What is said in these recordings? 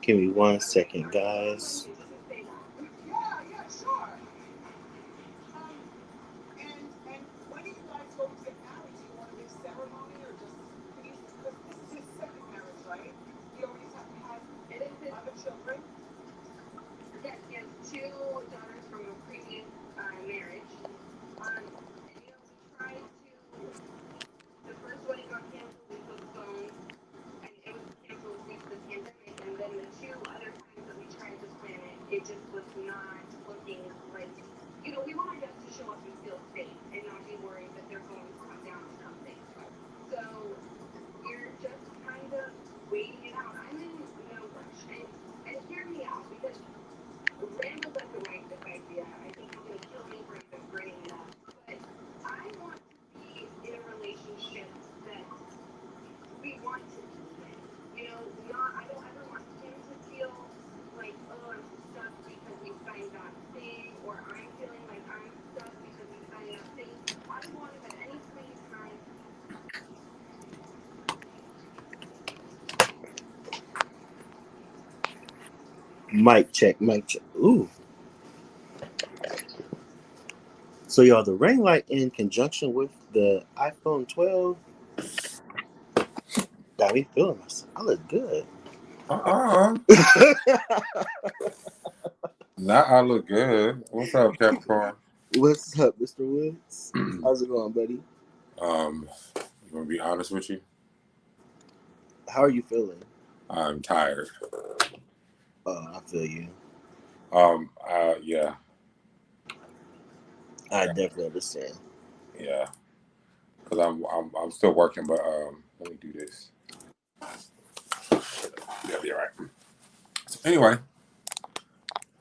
Give me 1 second, guys. Mic check, mic check. Ooh. So, y'all, the ring light in conjunction with the iPhone 12 got me feeling myself. I look good. Now I look good. What's up, Capricorn? What's up, Mr. Woods? How's it going, buddy? I'm gonna be honest with you. How are you feeling? I'm tired. Oh, I feel you. Yeah. I definitely understand. Yeah. Because I'm still working, but let me do this. Yeah, be all right. So anyway.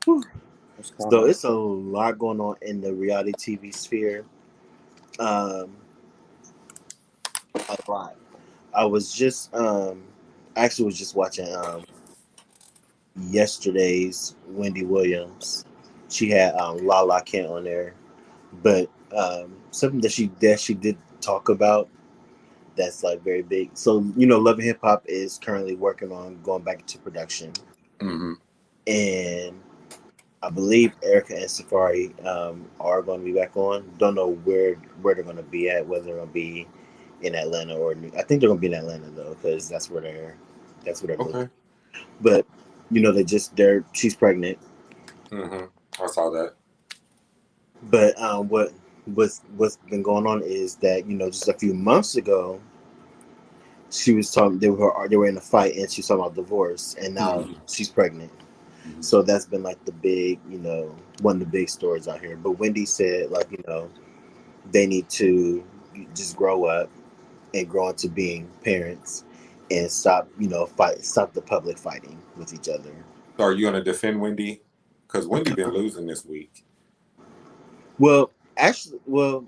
So it's a lot going on in the reality TV sphere. A lot. I was just actually was just watching yesterday's Wendy Williams. She had Lala Kent on there, but something that she did talk about that's like very big. So Love and Hip Hop is currently working on going back into production, and I believe Erica and Safari are going to be back on. Don't know where they're going to be at. Whether they're going to be in Atlanta or I think they're going to be in Atlanta though, because that's where they're Okay. But she's pregnant. I saw that. But what's been going on is that just a few months ago, she was talking. They were in a fight, and she was talking about divorce, and now she's pregnant. So that's been like the big, one of the big stories out here. But Wendy said, like, they need to just grow up and grow into being parents and stop the public fighting with each other. So are you gonna defend Wendy? Because Wendy been losing this week. Well, actually, to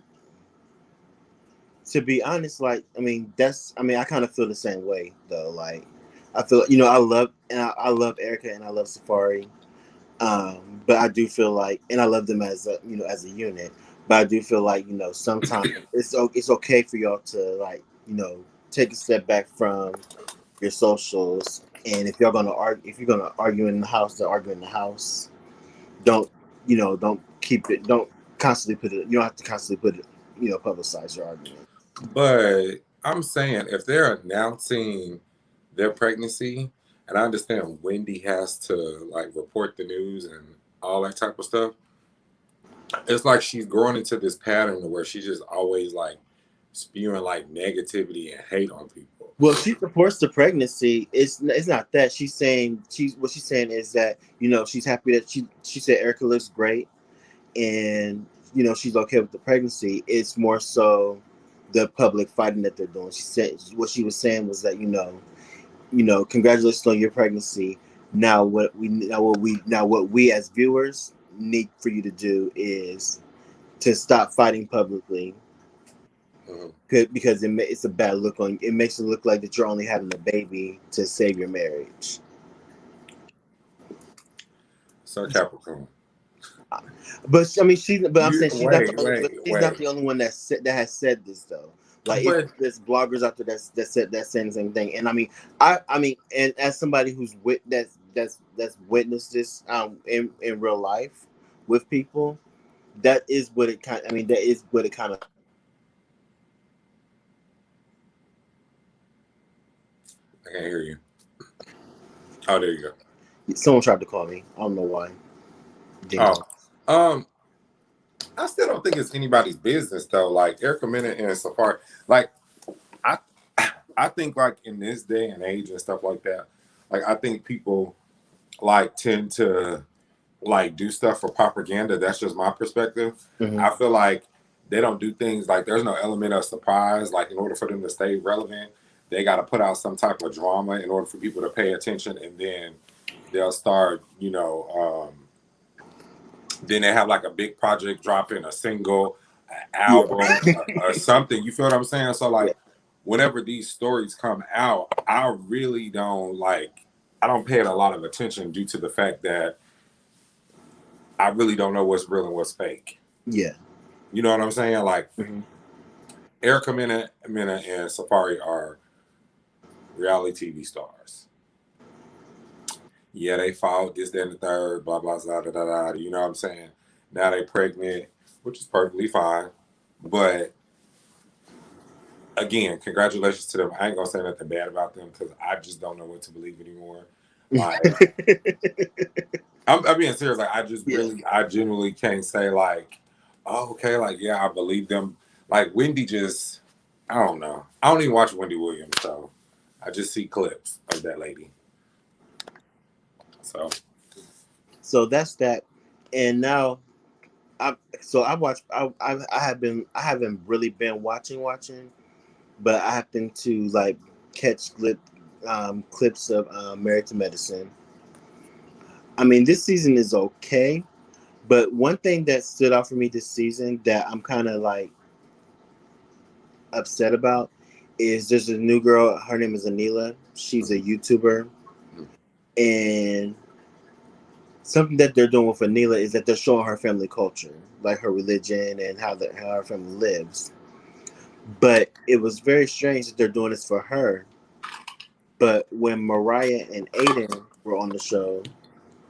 be honest, like, I kind of feel the same way though. Like, I feel, I love Erica and I love Safari. But I do feel like, and I love them as a unit. But I do feel like sometimes it's okay for y'all to like take a step back from your socials. And if you're gonna argue in the house, then argue in the house. Don't don't keep it. Don't constantly put it. You don't have to constantly put it. Publicize your argument. But I'm saying if they're announcing their pregnancy, and I understand Wendy has to like report the news and all that type of stuff, it's like she's growing into this pattern where she's just always like spewing like negativity and hate on people. Well, she supports the pregnancy. It's not that she's saying what she's saying is that she's happy that she said Erica looks great, and she's okay with the pregnancy. It's more so the public fighting that they're doing. She said what she was saying was that congratulations on your pregnancy. Now what we as viewers need for you to do is to stop fighting publicly. Because it's a bad look on. It makes it look like that you're only having a baby to save your marriage. So Capricorn. But I'm saying she's not the only one that has said this though. Like there's bloggers out there that saying the same thing. And and as somebody who's that's witnessed this in real life with people. That is what it kind. I mean, that is what it kind of. I can't hear you. Oh, there you go. Someone tried to call me. I don't know why. Ding Oh, dong. I still don't think it's anybody's business though. Like Erica Mena and Safari, like I, I think like in this day and age and stuff like that, like I think people like tend to like do stuff for propaganda. That's just my perspective. Mm-hmm. I feel like they don't do things like there's no element of surprise. Like in order for them to stay relevant, they got to put out some type of drama in order for people to pay attention, and then they'll start, then they have like a big project dropping a single, Yeah. album, or something. You feel what I'm saying? So Yeah. like, whenever these stories come out, I really don't like. I don't pay it a lot of attention due to the fact that I really don't know what's real and what's fake. Yeah. You know what I'm saying? Like Mm-hmm. Erica Mena and Safari are reality TV stars. Yeah, they fought this, then the third, blah blah blah da, da, da. You know what I'm saying? Now they pregnant, which is perfectly fine. But again, congratulations to them. I ain't gonna say nothing bad about them because I just don't know what to believe anymore. Like I'm being serious. Like Yeah. I genuinely can't say like, oh, okay, like yeah, I believe them. Like Wendy just, I don't know. I don't even watch Wendy Williams, so I just see clips of that lady. So So that's that. And now I watch I haven't really been watching, but I happen to like catch clips of Married to Medicine. I mean, this season is okay, but one thing that stood out for me this season that I'm kind of like upset about is there's a new girl. Her name is Anila. She's a YouTuber, and something that they're doing with Anila is that they're showing her family culture, like her religion and how her family lives. But it was very strange that they're doing this for her. But when Mariah and Aiden were on the show,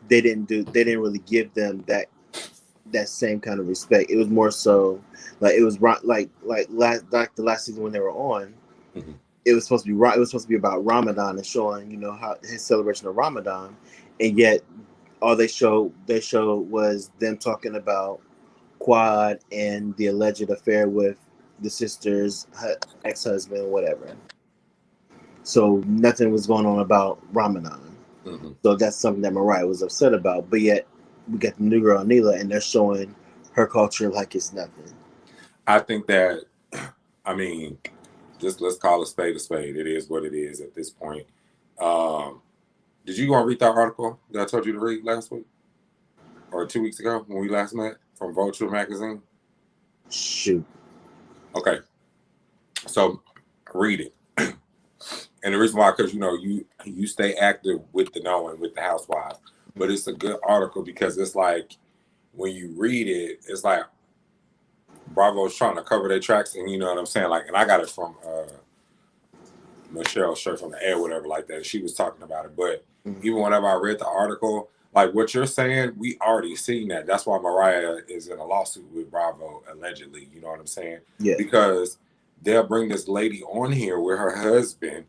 they didn't really give them that same kind of respect. It was more so like it was like the last season when they were on. mm-hmm. It was supposed to be it was supposed to be about Ramadan and showing how his celebration of Ramadan, and yet all they showed was them talking about Quad and the alleged affair with the sister's ex-husband, whatever. So nothing was going on about Ramadan. Mm-hmm. So that's something that Mariah was upset about. But yet we got the new girl Neela, and they're showing her culture like it's nothing. I think that, I mean, just let's call a spade a spade. It is what it is at this point. Um, did you go and read that article that I told you to read last week or 2 weeks ago when we last met from Vulture magazine? Shoot. Okay, so read it. And the reason why, because you stay active with the knowing with the housewives, but it's a good article because it's like when you read it, it's like Bravo's trying to cover their tracks, and you know what I'm saying. Like, and I got it from Michelle Shirt from the air, whatever like that. She was talking about it, but even whenever I read the article, like what you're saying, we already seen that. That's why Mariah is in a lawsuit with Bravo allegedly. You know what I'm saying? Yeah. Because they'll bring this lady on here with her husband.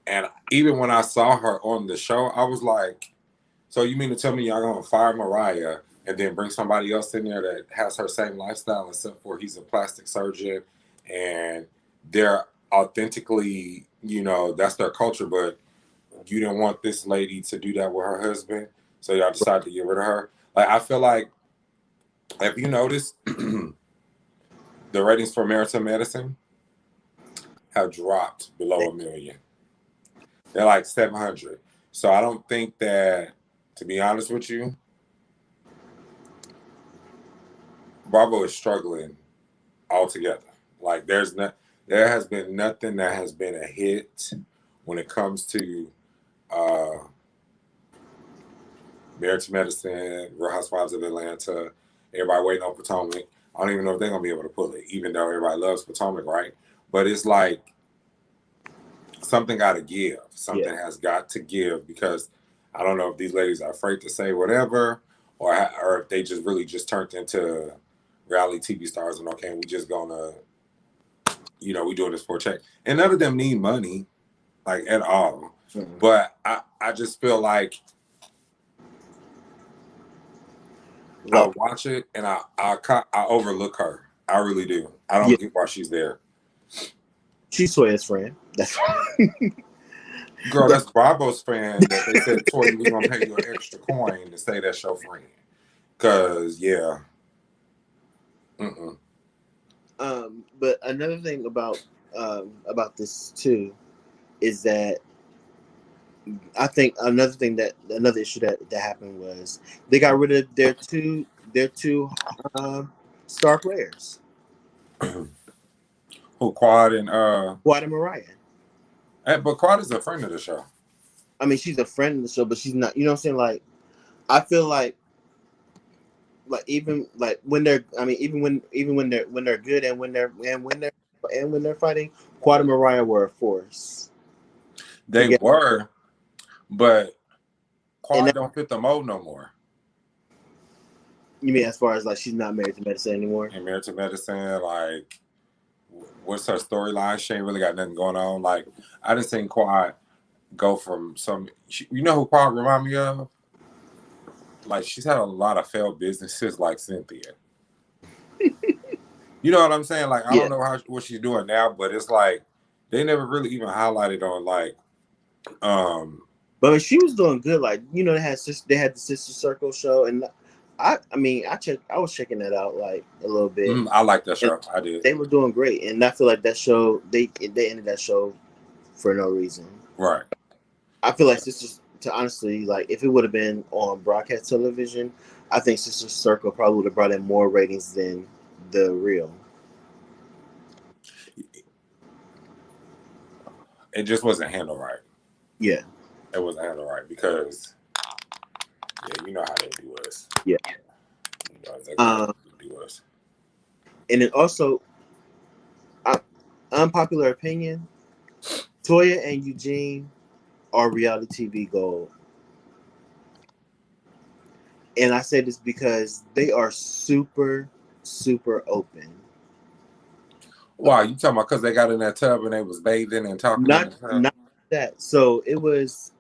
And even when I saw her on the show, I was like, so you mean to tell me y'all gonna fire Mariah and then bring somebody else in there that has her same lifestyle except for he's a plastic surgeon and they're authentically, that's their culture, but you didn't want this lady to do that with her husband, so y'all decided to get rid of her. Like, I feel like, if you notice, the ratings for Married to Medicine have dropped below 1 million. They're like 700. So I don't think that, to be honest with you, Bravo is struggling altogether. Like there has been nothing that has been a hit when it comes to Married to Medicine, Real Housewives of Atlanta, everybody waiting on Potomac. I don't even know if they're gonna be able to pull it, even though everybody loves Potomac, right? But it's like something got to give. Something has got to give because I don't know if these ladies are afraid to say whatever, or if they just really just turned into reality TV stars and okay, we just gonna, we doing this for a check. And none of them need money, like at all. Mm-mm. But I just feel like I Like, watch it and I overlook her. I really do. I yeah, don't get why she's there. she's Toya's friend. That's Girl, but that's Bravo's friend that they said, Toy, we're gonna pay you an extra coin to say that's your friend. Cause yeah. Mm-mm. but another thing about this too is that I think another issue that happened was they got rid of their two um star players, Who Quad and Quad and Mariah. but Quad is a friend of the show. I mean, she's a friend of the show, but she's not. You know what I'm saying? Like, I feel like even like when they're, I mean, even when they're good and when they're fighting, Quad and Mariah were a force. They Together. were, but And Quad that, don't fit the mold no more. you mean as far as like she's not married to Medicine anymore? And Married to Medicine, like, what's her storyline? She ain't really got nothing going on. Like, I done seen Quad go from you know who Quad remind me of? Like, she's had a lot of failed businesses like Cynthia. You know what I'm saying? Like, I Yeah. don't know what she's doing now, but it's like they never really even highlighted on like But I mean, she was doing good. Like, they had the Sister Circle show, and I mean, I was checking that out like a little bit, I like that and show. I did. they were doing great. And I feel like that show they ended that show for no reason. Right. I feel like Sisters, to honestly, like if it would have been on broadcast television, I think Sister Circle probably would have brought in more ratings than The Real. It just wasn't handled right. Yeah. It wasn't handled right because you know how they do us. Yeah. You know exactly how they do us. And then also, unpopular opinion: Toya and Eugene are reality TV gold. And I say this because they are super, super open. Why you talking about? Because they got in that tub and they was bathing and talking in the tub. Not that. So it was,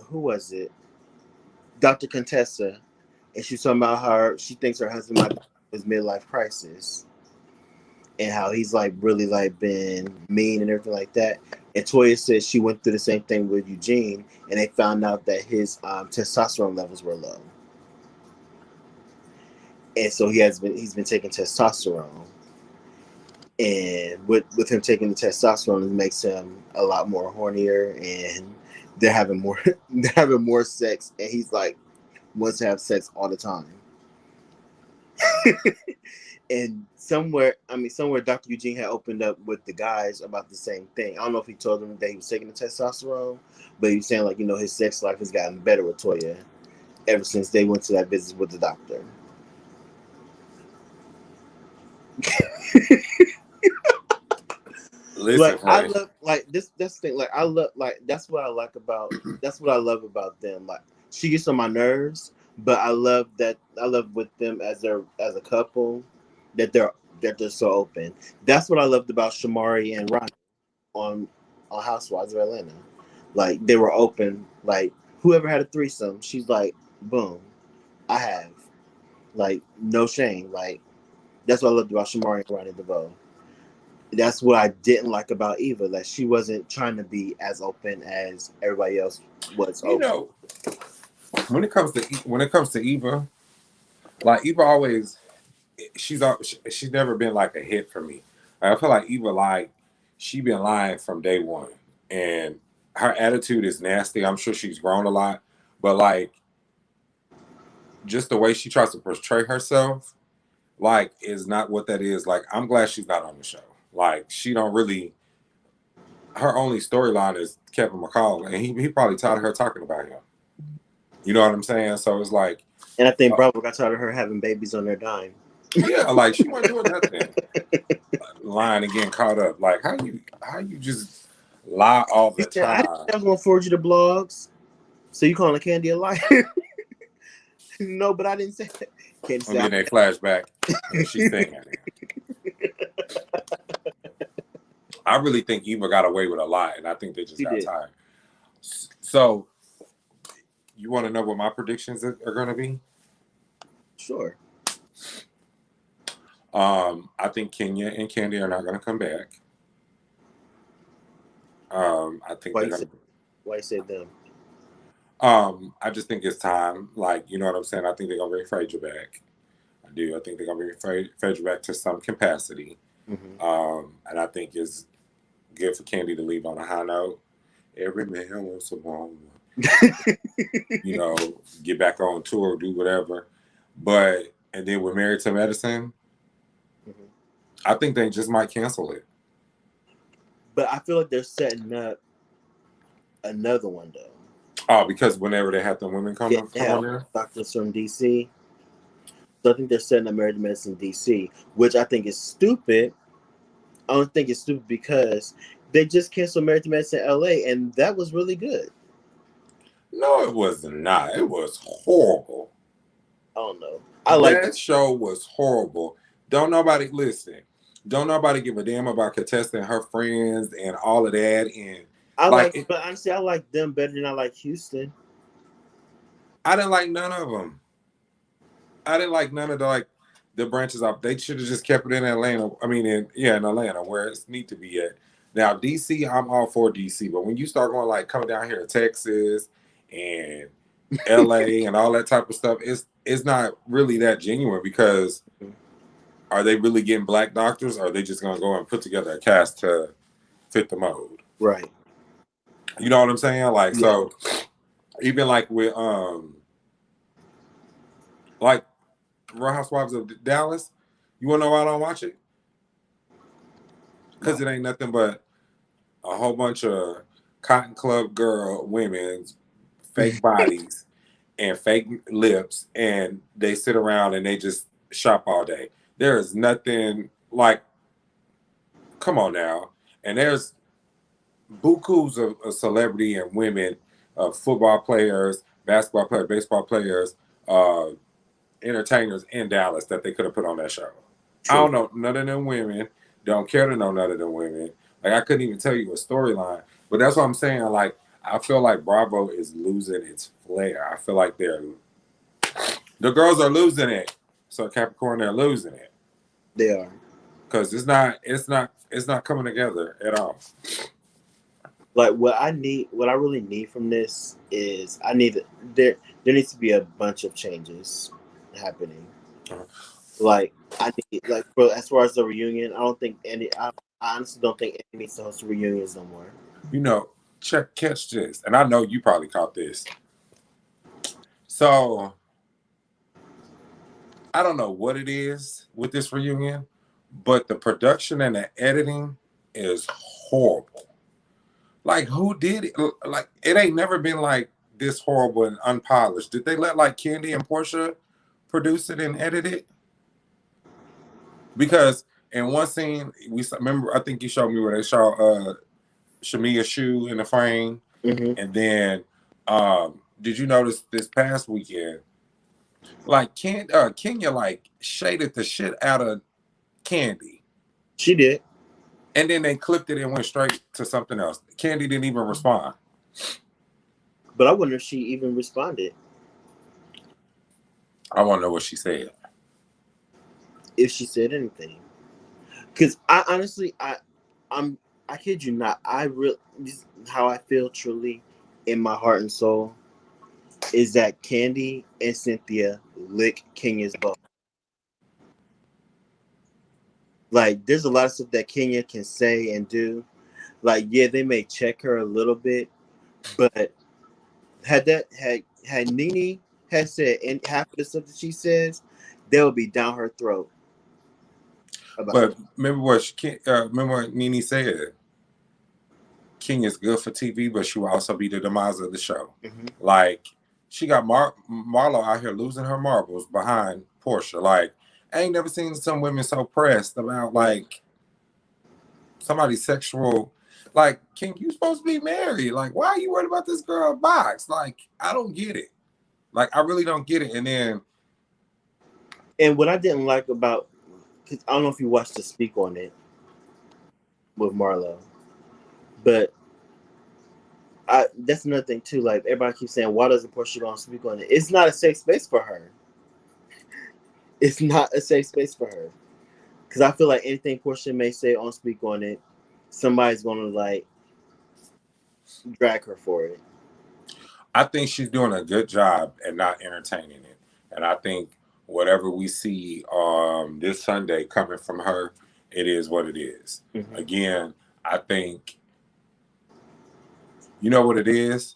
who was it? Dr. Contessa, and she's talking about how she thinks her husband might be his midlife crisis, and how he's like really like been mean and everything like that. And Toya says she went through the same thing with Eugene, and they found out that his testosterone levels were low, and so he's been taking testosterone, and with him taking the testosterone, it makes him a lot more hornier, and they're having more sex, and he's like wants to have sex all the time. And somewhere Dr. Eugene had opened up with the guys about the same thing. I don't know if he told them that he was taking the testosterone, but he was saying like, his sex life has gotten better with Toya ever since they went to that visit with the doctor. Listen, I love like this. That's the thing. Like I love that's what I like about. That's what I love about them. Like she gets on my nerves, but I love with them as a couple that they're so open. That's what I loved about Shamari and Ronnie on Housewives of Atlanta. Like they were open. Like whoever had a threesome, she's like, boom, I have. Like no shame. Like that's what I loved about Shamari and Ronnie DeVoe. That's what I didn't like about Eva. That she wasn't trying to be as open as everybody else was open. When it comes to Eva, like Eva always, she's never been like a hit for me. I feel like Eva, like she been lying from day one, and her attitude is nasty. I'm sure she's grown a lot, but like just the way she tries to portray herself, like is not what that is. Like I'm glad she's not on the show. Like she don't really. Her only storyline is Kevin McCall, and he probably tired of her talking about him. You know what I'm saying? So it's like, And I think Bravo got tired of her having babies on their dime. yeah, like she wasn't doing nothing. Lying and getting caught up. Like how you just lie all the I time. didn't say I was gonna forward you the blogs. So you calling Candy a liar? No, but I didn't say that. Candy And said, then they flashback and she's saying it. I really think Eva got away with a lot, and I think they just "You got did, tired. So, you want to know what my predictions are going to be? sure." I think Kenya and Candy are not going to come back. I think Why they're you going say? Why you say them? to. I just think it's time. Like, you know what I'm saying? I think they're going to bring Phaedra back. I do. I think they're going to bring Phaedra back to some capacity. And I think it's good for Candy to leave on a high note. Every man wants a woman. You know, get back on tour, do whatever. But, and then with Married to Medicine, I think they just might cancel it. But I feel like they're setting up another one though. Oh, because whenever they have the women come on there, doctors from DC. So I think they're setting up Married to Medicine DC, which I think is stupid. I don't think it's stupid because they just canceled Married to Medicine LA, and that was really good. No, it was not. It was horrible. I don't know. That show was horrible. Don't nobody listen. Don't nobody give a damn about Contessa and her friends and all of that. And but honestly, I like them better than I like Houston. I didn't like none of them. I didn't like none of the branches off. They should have just kept it in Atlanta. I mean, in Atlanta, where it's need to be at. Now, DC, I'm all for DC, but when you start going coming down here to Texas and LA and all that type of stuff, it's not really that genuine because are they really getting black doctors or are they just gonna go and put together a cast to fit the mold? Right. You know what I'm saying? So even with Real Housewives of Dallas, you wanna know why I don't watch it? Because it ain't nothing but a whole bunch of Cotton Club girl women's fake bodies and fake lips, and they sit around and they just shop all day. There is nothing come on now. And there's bukus of celebrity and women, football players, basketball players, baseball players, entertainers in Dallas that they could have put on that show. True. I don't know none of them women. Don't care to know none of them women. I couldn't even tell you a storyline. But that's what I'm saying. I feel like Bravo is losing its flair. I feel like the girls are losing it. So Capricorn, they're losing it. They are. Because it's not coming together at all. What I really need from this is there needs to be a bunch of changes happening. I need as far as the reunion, I honestly don't think any needs to host reunions no more. You know, catch this, and I know you probably caught this. So I don't know what it is with this reunion, but the production and the editing is horrible. Who did it? It ain't never been this horrible and unpolished. Did they let Candy and Portia produce it and edit it? Because in one scene, I think you showed me where they showed Shamia's shoe in the frame. Mm-hmm. And then did you notice this past weekend? Kenya shaded the shit out of Candy. She did. And then they clipped it and went straight to something else. Candy didn't even respond. But I wonder if she even responded. I want to know what she said. If she said anything. Because I honestly, I kid you not, how I feel truly in my heart and soul is that Candy and Cynthia lick Kenya's butt. There's a lot of stuff that Kenya can say and do. They may check her a little bit, but had Nene had said half of the stuff that she says, they would be down her throat. But remember what Nene said? King is good for TV, but she will also be the demise of the show. Mm-hmm. She got Marlo out here losing her marbles behind Portia. I ain't never seen some women so pressed about somebody's sexual. Like, King, you supposed to be married. Like, why are you worried about this girl box? Like, I don't get it. Like, I really don't get it. And then, And what I didn't like about, cause I don't know if you watched the Speak on It with Marlo, but that's another thing too. Like everybody keeps saying, why doesn't Portia go and speak on it? It's not a safe space for her. It's not a safe space for her. Because I feel like anything Portia may say on Speak on It, somebody's gonna like drag her for it. I think she's doing a good job at not entertaining it. And I think whatever we see this Sunday coming from her, it is what it is. Mm-hmm. Again, I think, you know what it is?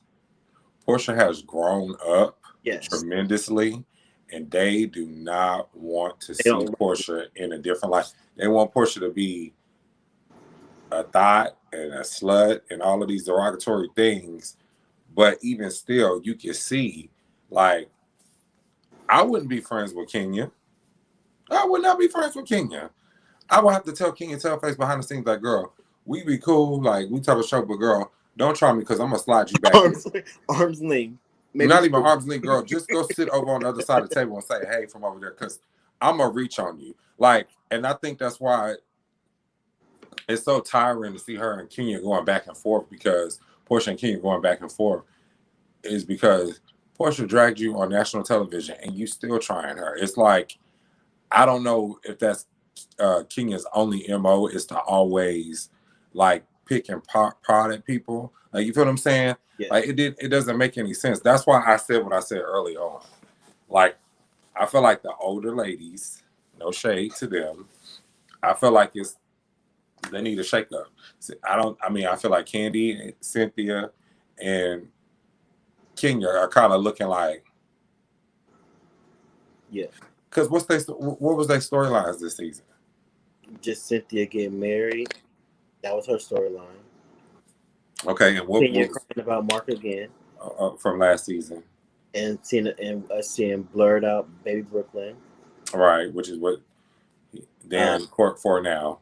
Portia has grown up tremendously, and they do not want to see Portia in a different light. They want Portia to be a thought and a slut and all of these derogatory things. But even still, you can see, like, I wouldn't be friends with Kenya. I would not be friends with Kenya. I would have to tell Kenya Tailface behind the scenes, like, girl, we be cool, like, we type of show, but girl, don't try me because I'm going to slide you back arm's length. Maybe not even arm's length, girl. Just go sit over on the other side of the table and say, hey, from over there, because I'm going to reach on you. Like, and I think that's why it's so tiring to see her and Kenya going back and forth, because Portia and Kenya going back and forth is because Portia dragged you on national television and you still trying her. It's like, I don't know if that's Kenya's only MO is to always like pick and prod at people. Like, you feel what I'm saying? Yeah. Like it doesn't make any sense. That's why I said what I said early on. Like, I feel like the older ladies, no shade to them, I feel like they need a shake up. I feel like Kandi, Cynthia, and Kenya are kind of looking like, yeah. Because what was their storylines this season? Just Cynthia getting married. That was her storyline. Okay, and what Kenya crying about Mark again from last season, and seeing blurred out Baby Brooklyn. Right, which is what they're in court for now.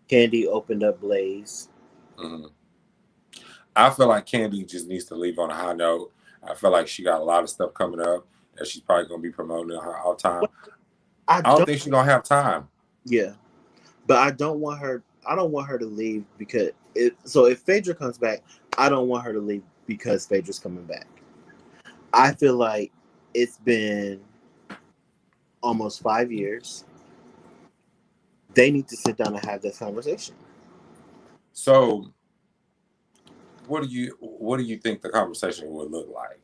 Kandi opened up Blaze. Mm-hmm. I feel like Kandi just needs to leave on a high note. I feel like she got a lot of stuff coming up that she's probably going to be promoting her all time. I don't think she's going to have time. Yeah, but I don't want her to leave because if Phaedra comes back, I don't want her to leave because Phaedra's coming back. I feel like it's been almost 5 years. They need to sit down and have this conversation. So, what do you think the conversation would look like?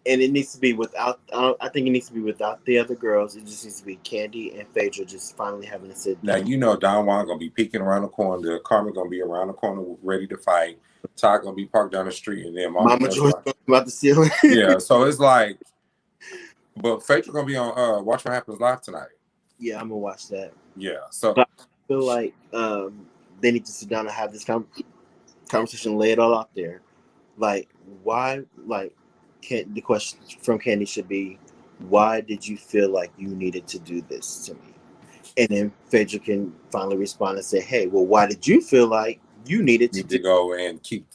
And it needs to be without. I think it needs to be without the other girls. It just needs to be Kandi and Phaedra just finally having to sit down. Now, you know Don Juan gonna be peeking around the corner. Carmen gonna be around the corner ready to fight. Todd gonna be parked down the street, and then Mama Joyce about the ceiling. Yeah, so it's like, but Phaedra gonna be on Watch What Happens Live tonight. Yeah, I'm gonna watch that. Yeah, so but I feel like they need to sit down and have this conversation, lay it all out there. Like, why? Like, the question from Kandi should be, why did you feel like you needed to do this to me? And then Phaedra can finally respond and say, hey, well, why did you feel like you needed to go and keep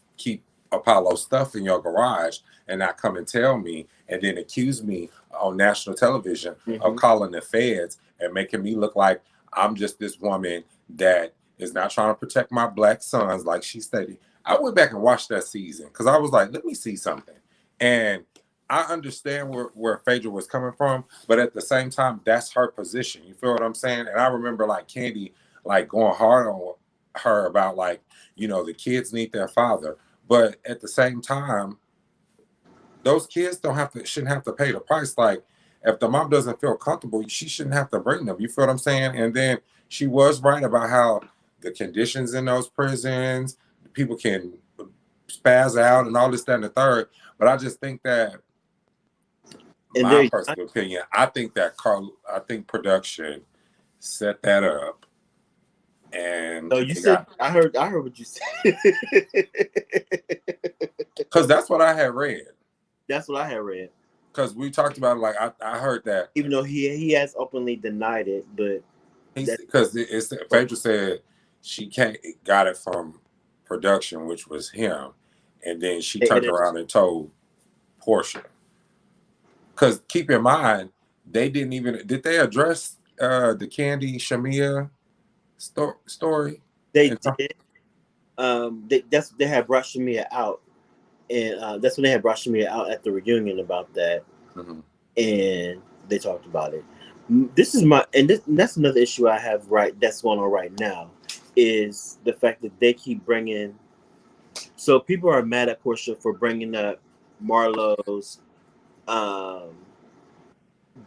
Apollo stuff in your garage and not come and tell me and then accuse me on national television of calling the feds and making me look like I'm just this woman that is not trying to protect my black sons like she stated. I went back and watched that season because I was like, let me see something. And I understand where Phaedra was coming from, but at the same time, that's her position. You feel what I'm saying? And I remember like Kandi like going hard on her about like, you know, the kids need their father. But at the same time, those kids shouldn't have to pay the price. Like, if the mom doesn't feel comfortable, she shouldn't have to bring them. You feel what I'm saying? And then she was right about how the conditions in those prisons, people can spaz out and all this, that, and the third. But I just think that, in my personal opinion, I think production set that up. And so you said, I heard what you said. Because that's what I had read. That's what I had read. Because we talked about it, like I heard that. Even though he has openly denied it, but because Phaedra said she got it from production, which was him, and then she turned around and told Portia. Because keep in mind, they didn't even did they address the Candy Shamia story? They did. They had brought Shamia out, and that's when they had brought Shamia out at the reunion about that, and they talked about it. This is that's another issue I have that's going on right now, is the fact that they keep bringing. So people are mad at Portia for bringing up Marlo's, um,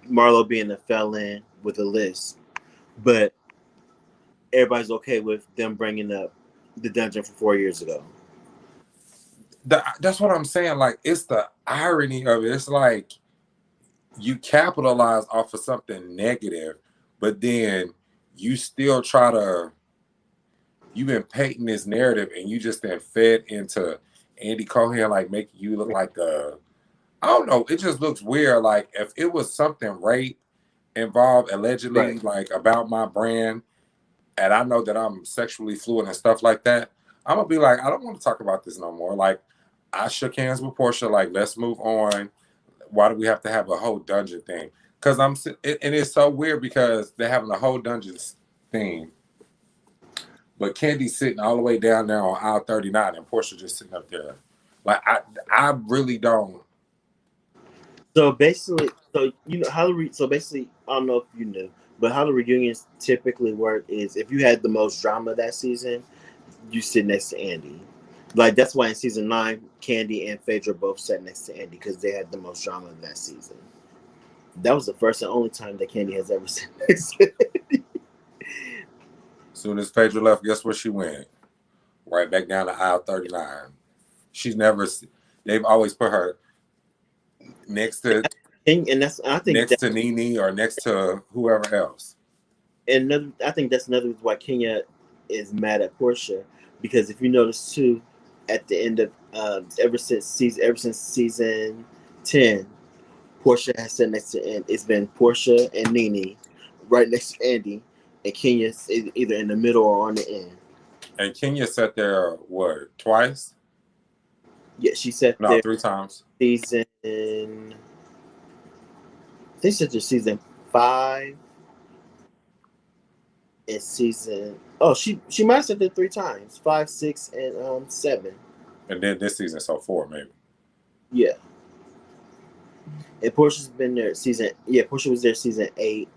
Marlo being a felon with a list, but everybody's okay with them bringing up the dungeon from 4 years ago. That's what I'm saying. Like, it's the irony of it. It's like you capitalize off of something negative, but then you still try to. You've been painting this narrative, and you just then fed into Andy Cohen, like making you look like a. I don't know. It just looks weird. Like if it was something rape involved, allegedly, like about my brand, and I know that I'm sexually fluid and stuff like that, I'm gonna be like, I don't want to talk about this no more. Like, I shook hands with Portia. Like, let's move on. Why do we have to have a whole dungeon thing? Because and it's so weird because they're having a whole dungeons thing, but Candy's sitting all the way down there on aisle 39, and Portia just sitting up there. Like, I really don't. So basically, so basically, I don't know if you knew, but how the reunions typically work is if you had the most drama that season, you sit next to Andy. Like that's why in season 9, Candy and Phaedra both sat next to Andy because they had the most drama that season. That was the first and only time that Candy has ever sat next to Andy. As soon as Phaedra left, guess where she went? Right back down to aisle 39. She's never. They've always put her next to. And that's I think next to Nene or next to whoever else. And I think that's another reason why Kenya is mad at Portia, because if you notice too, at the end of ever since season 10, Portia has sat next to, and it's been Portia and Nene right next to Andy, and Kenya's either in the middle or on the end. And Kenya sat there what, twice? Yeah, she sat there 3 times. Season, I think she sat there season 5. And season, she might have sat there 3 times, 5, 6, and 7. And then this season, so 4 maybe. Yeah. And Portia's been there Portia was there season 8.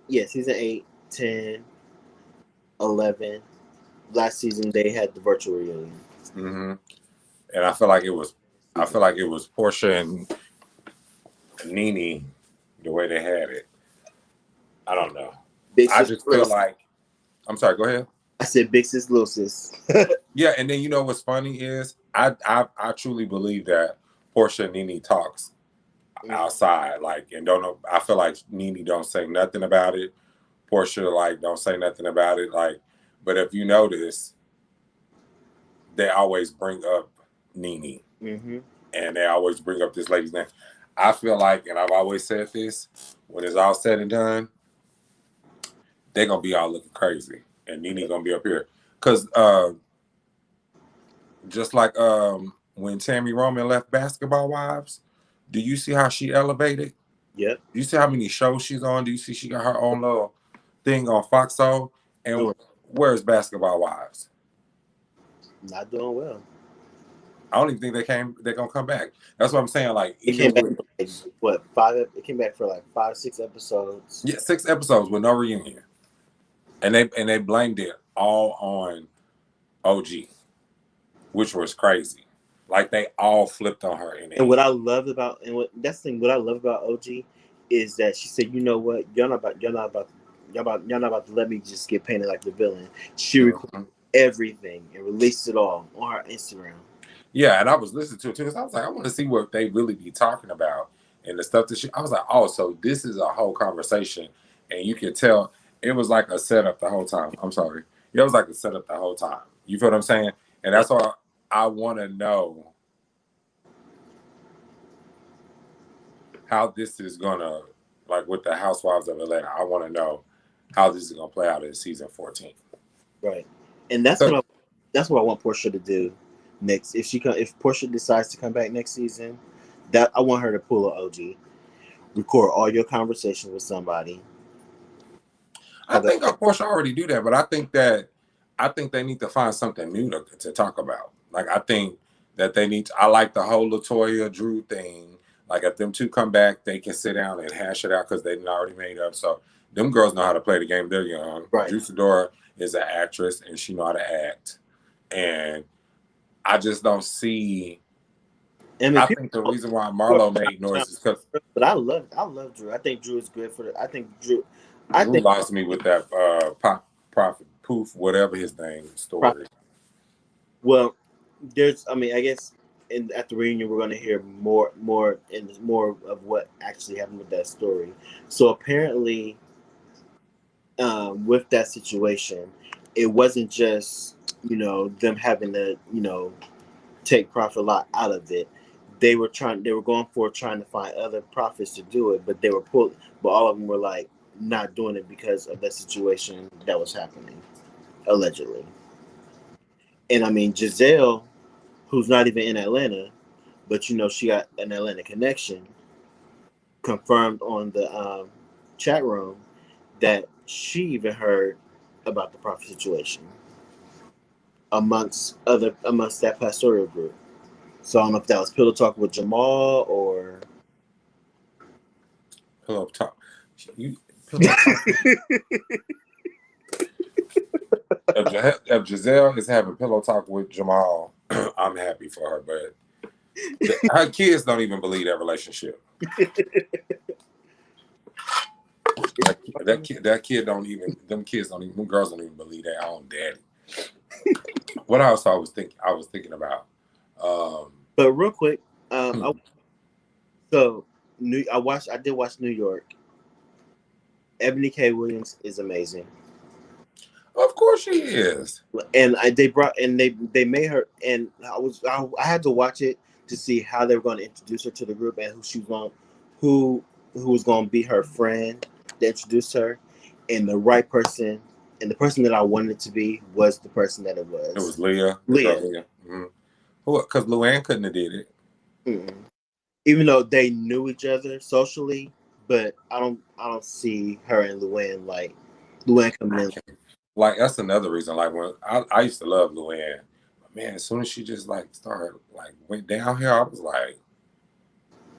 Season 8, 10, 11. Last season they had the virtual reunion. Mm-hmm. And I feel like it was Portia and Nene the way they had it. I don't know. I just feel like, I'm sorry, go ahead. I said big sis, little sis. Yeah, and then you know what's funny is I truly believe that Portia and Nene talks outside, like, and don't know. I feel like Nene don't say nothing about it. Portia like don't say nothing about it, like. But if you notice, they always bring up Nene, and they always bring up this lady's name. I feel like, and I've always said this, when it's all said and done, they're gonna be all looking crazy, and Nene gonna be up here, cause just like when Tammy Roman left Basketball Wives, do you see how she elevated? Yep. Do you see how many shows she's on? Do you see she got her own little thing on Fox Soul? And where's Basketball Wives? Not doing well. I don't even think they're gonna come back. That's what I'm saying. Like, it came back for like, what, 5? It came back for like 5, 6 episodes. Yeah, 6 episodes with no reunion, and they blamed it all on OG, which was crazy. Like, they all flipped on her. And what I love about what I love about OG is that she said, you know what, y'all not about to let me just get painted like the villain. She recorded everything and released it all on her Instagram. Yeah, and I was listening to it too, because I was like, I want to see what they really be talking about and the stuff that I was like, oh, so this is a whole conversation, and you can tell it was like a setup the whole time. I'm sorry, it was like a setup the whole time. You feel what I'm saying? And that's why I want to know how this is gonna, like with the Housewives of Atlanta. I want to know how this is gonna play out in season 14. Right. And that's what I want Portia to do next. If Portia decides to come back next season, that I want her to pull an OG, record all your conversations with somebody. I think of course I already do that, but I think they need to find something new to talk about. Like I think that they need to, I like the whole Latoya Drew thing. Like if them two come back, they can sit down and hash it out because they already made up. So them girls know how to play the game. They're young. Right. Drew Sidora is an actress and she know how to act. And I just don't see. I think the reason why Marlo made noise is because. But I love Drew. I think Drew is good for I think Drew. Drew lost me with that Prophet Poof, whatever his name story. Well, I guess at the reunion we're going to hear more of what actually happened with that story. So apparently, with that situation, it wasn't just them having to take Prophet Lot out of it. They were trying to find other prophets to do it, but but all of them were like not doing it because of that situation that was happening, allegedly. And I mean, Giselle, who's not even in Atlanta, but she got an Atlanta connection, confirmed on the chat room that she even heard about the prophet situation amongst that pastoral group. So I don't know if that was Pillow Talk with Jamal or Pillow Talk. If Giselle is having Pillow Talk with Jamal, I'm happy for her, but her kids don't even believe that relationship. That kid don't even. Them girls don't even believe their own daddy. What else I was thinking about. But real quick, I did watch New York. Ebony K. Williams is amazing. Of course she is. And they made her, and I had to watch it to see how they were going to introduce her to the group and who was going to be her friend that introduced her, and the right person, and the person that I wanted it to be was the person that it was. It was Leah. Mm-hmm. Because Luann couldn't have did it. Mm-mm. Even though they knew each other socially, but I don't see her and Luann coming in. Like that's another reason. Like when I used to love Luann, but man, as soon as she just started went down here, I was like,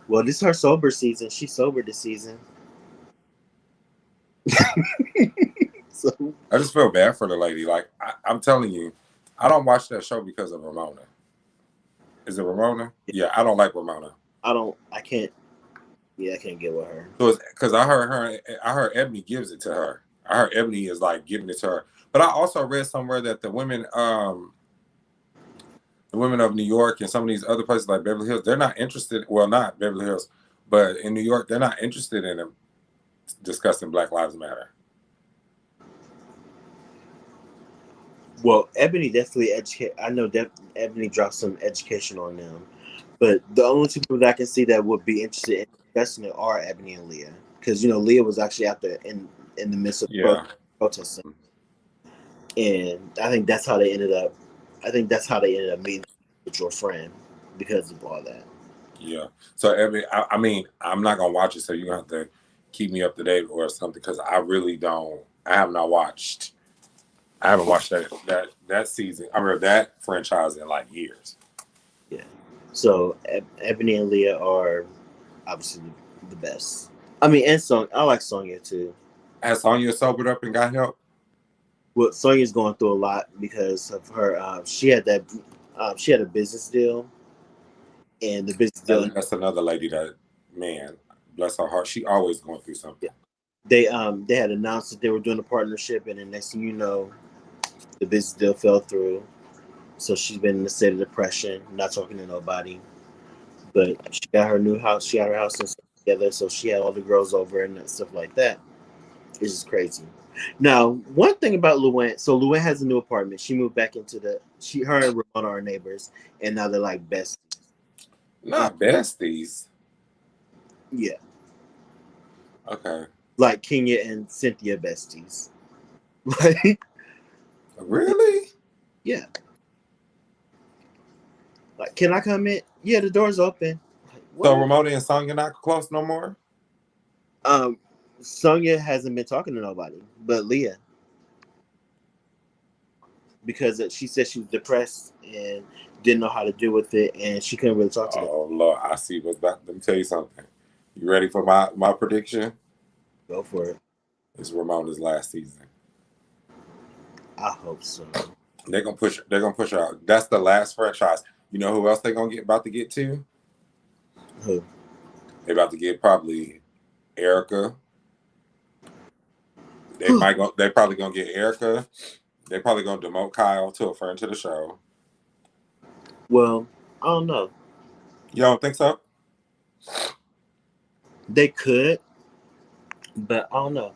well, this is her sober season. She's sober this season. So I just feel bad for the lady. Like I'm telling you, I don't watch that show because of Ramona. Is it Ramona? Yeah, I don't like Ramona. I can't get with her. So because I heard Ebony gives it to her. I heard Ebony is giving it to her. But I also read somewhere that the women of New York and some of these other places like Beverly Hills, they're not interested. Well, not Beverly Hills, but in New York, they're not interested in discussing Black Lives Matter. Well, Ebony definitely I know Ebony dropped some education on them, but the only two people that I can see that would be interested in discussing it are Ebony and Leah, because Leah was actually out there in the midst of protesting, and I think that's how they ended up. Meeting with your friend because of all that. Yeah. So Ebony, I mean, I'm not gonna watch it, so you're gonna have to keep me up to date or something because I really don't. I haven't watched that season. I mean that franchise in years. Yeah. So Ebony and Leah are obviously the best. I mean, and I like Sonya too. Has Sonya sobered up and got help? Well, Sonya's going through a lot because of her. She had a business deal, and the business deal. That's another lady that, man, bless her heart, she always going through something. Yeah. They had announced that they were doing a partnership, and the next thing you know, the business deal fell through. So she's been in a state of depression, not talking to nobody. But she got her new house. She got her house and stuff together, so she had all the girls over and stuff like that. It's just crazy. Now, one thing about Luann, so Luann has a new apartment. She moved back into her and Ramona are neighbors, and now they're like besties. Not besties. Yeah. Okay. Like Kenya and Cynthia besties. Like Really? Yeah. Like, can I come in? Yeah, the door's open. Like, So what? Ramona and Sonya not close no more? Um, Sonya hasn't been talking to nobody but Leah because she said she was depressed and didn't know how to deal with it, and she couldn't really talk to them. Oh Lord, I see what's back. Let me tell you something. You ready for my prediction? Go for it. It's Ramona's last season. I hope so. They're gonna push. They're gonna push her out. That's the last franchise. You know who else they're gonna get about to get to? Who? They're about to get probably Erica. They probably gonna get Erica. They probably gonna demote Kyle to a friend to the show. Well, I don't know. You don't think so? They could, but I don't know.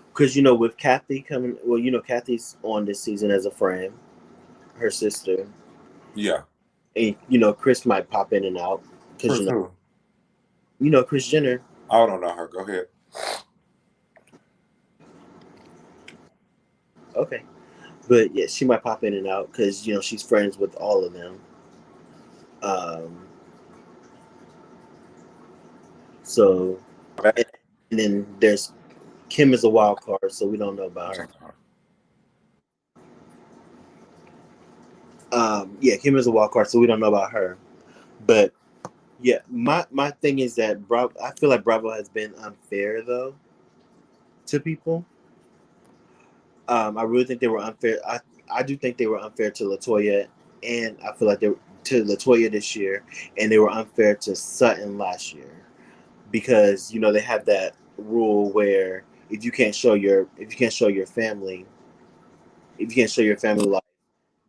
Because, with Kathy coming, well, Kathy's on this season as a friend, her sister. Yeah. And, Chris might pop in and out. Because, Chris who? Kris Jenner. I don't know her. Go ahead. Okay. But, yeah, she might pop in and out because, she's friends with all of them. So, and then there's Kim is a wild card, so we don't know about her. Yeah, Kim is a wild card, so we don't know about her. But yeah, my thing is that I feel like Bravo has been unfair though to people. I really think they were unfair. I do think they were unfair to Latoya, and I feel like they were to Latoya this year, and they were unfair to Sutton last year because they have that rule where if you can't show your family, if you can't show your family life,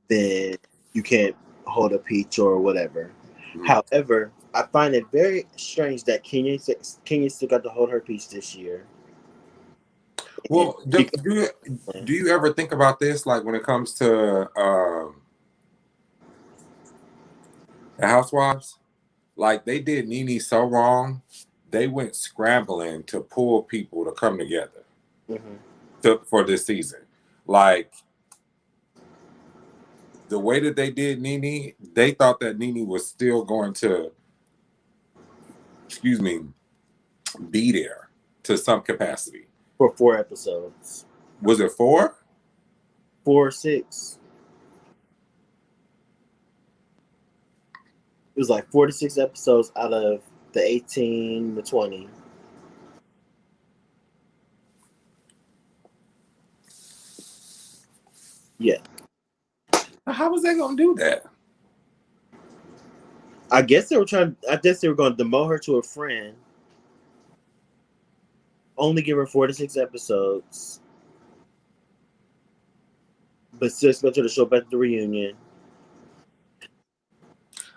then you can't hold a peach or whatever. Mm-hmm. However, I find it very strange that Kenya still got to hold her peach this year. Well, do you ever think about this, like when it comes to the Housewives? Like they did Nene so wrong, they went scrambling to pull people to come together for this season. Like the way that they did Nene, they thought that Nene was still going to, be there to some capacity. For 4 episodes. Was it 4? 4 or 6. It was like 4 to 6 episodes out of the 18 to 20. Yeah. How was they gonna do that? I guess they were going to demote her to a friend. Only give her 4 to 6 episodes. But still expect her to show up at the reunion.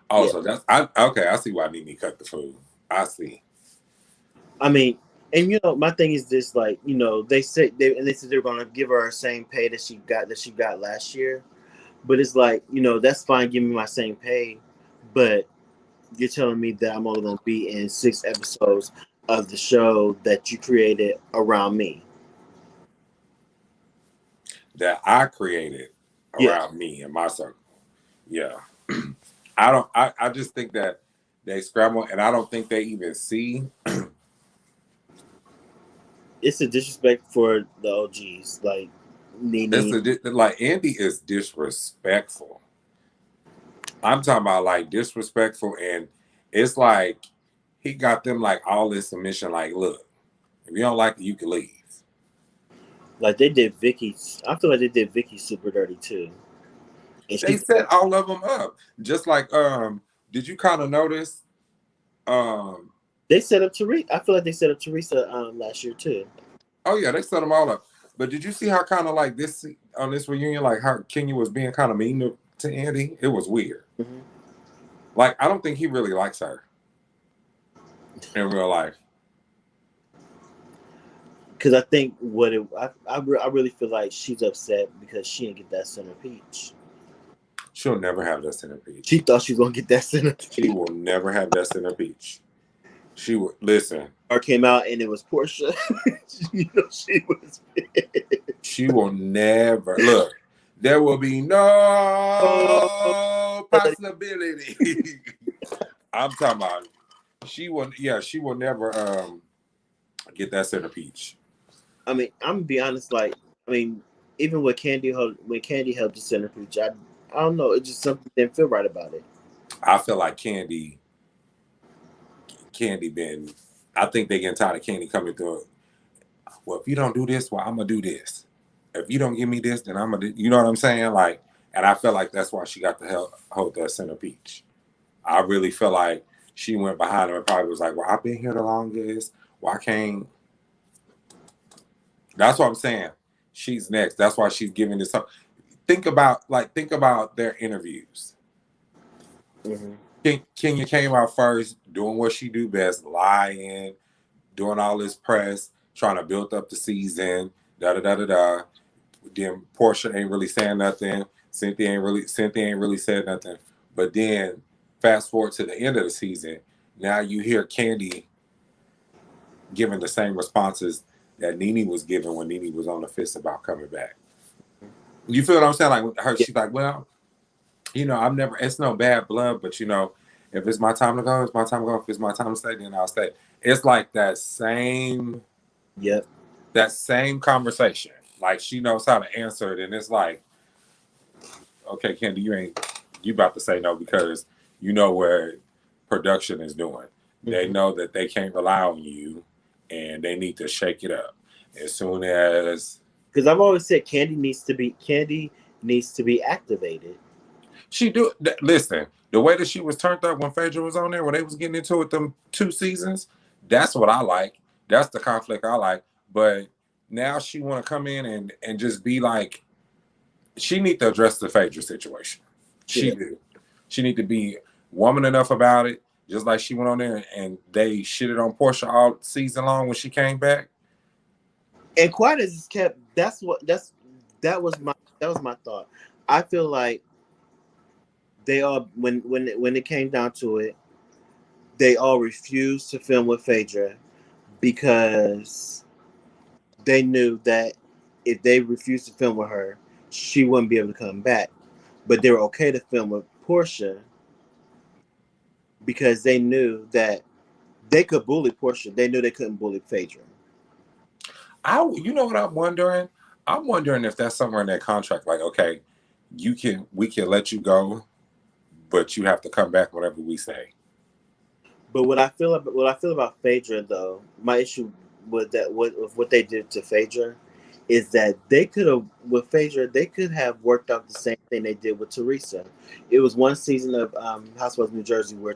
Oh, yeah. So that's I see why Nene cut the food. I see. I mean, and my thing is this, like, they said they were gonna give her the same pay that she got last year. But it's like, that's fine, give me my same pay, but you're telling me that I'm only gonna be in 6 episodes of the show that you created around me. That I created around me and my circle. Yeah. I just think that they scramble, and I don't think they even see. It's a disrespect for the OGs, like Nene. Like Andy is disrespectful. I'm talking about like disrespectful, and it's like he got them like all in submission. Like, look, if you don't like it, you can leave. Like they did Vicky. I feel like they did Vicky super dirty too. And they set all of them up. Just like, did you kind of notice? They set up Teresa. I feel like they set up Teresa last year too. Oh yeah, they set them all up. But did you see how kind of like this on this reunion, like how Kenya was being kind of mean to Andy? It was weird. Mm-hmm. Like I don't think he really likes her in real life. Because I think I really feel like she's upset because she didn't get that center peach. She'll never have that center peach. She thought she was gonna get that center peach. She will never have that center peach. She would listen. Or came out and it was Portia. She was. She will never look. There will be no possibility. I'm talking about she will. Yeah, she will never get that center peach. I mean, I'm gonna be honest. Like, I mean, even with when Candy held the center peach, I don't know. It just something didn't feel right about it. I feel like Candy been. I think they getting tired of Candy coming through. Well, if you don't do this, well, I'm gonna do this. If you don't give me this, then I'm gonna. You know what I'm saying? Like, and I feel like that's why she got to hold that center peach. I really feel like she went behind him and probably was like, "Well, I've been here the longest. Why can't?" That's what I'm saying. She's next. That's why she's giving this up. Think about their interviews. Mm-hmm. Kenya came out first, doing what she do best, lying, doing all this press, trying to build up the season, da da da da da. Then Portia ain't really saying nothing. Cynthia ain't really said nothing. But then fast forward to the end of the season, now you hear Candy giving the same responses that Nene was giving when Nene was on the fist about coming back. You feel what I'm saying? Like with her, she's like, well, I'm never. It's no bad blood, but if it's my time to go, it's my time to go. If it's my time to stay, then I'll stay. It's like that same. Yep. That same conversation. Like she knows how to answer it, and it's like, okay, Candy, you about to say no because you know where production is doing. Mm-hmm. They know that they can't rely on you, and they need to shake it up as soon as. Because I've always said Candy needs to be activated. She do listen. The way that she was turned up when Phaedra was on there, when they was getting into it them 2 seasons, that's what I like. That's the conflict I like. But now she want to come in and just be like, she need to address the Phaedra situation. She do. She need to be woman enough about it, just like she went on there and they shitted on Portia all season long when she came back. And quite as it's kept, that was my thought. I feel like they all when it came down to it, they all refused to film with Phaedra because they knew that if they refused to film with her, she wouldn't be able to come back. But they were okay to film with Portia because they knew that they could bully Portia. They knew they couldn't bully Phaedra. You know what I'm wondering? I'm wondering if that's somewhere in that contract. Like, okay, we can let you go, but you have to come back whatever we say. But what I feel about Phaedra, though, my issue with what they did to Phaedra is that they could have worked out the same thing they did with Teresa. It was one season of Housewives of New Jersey where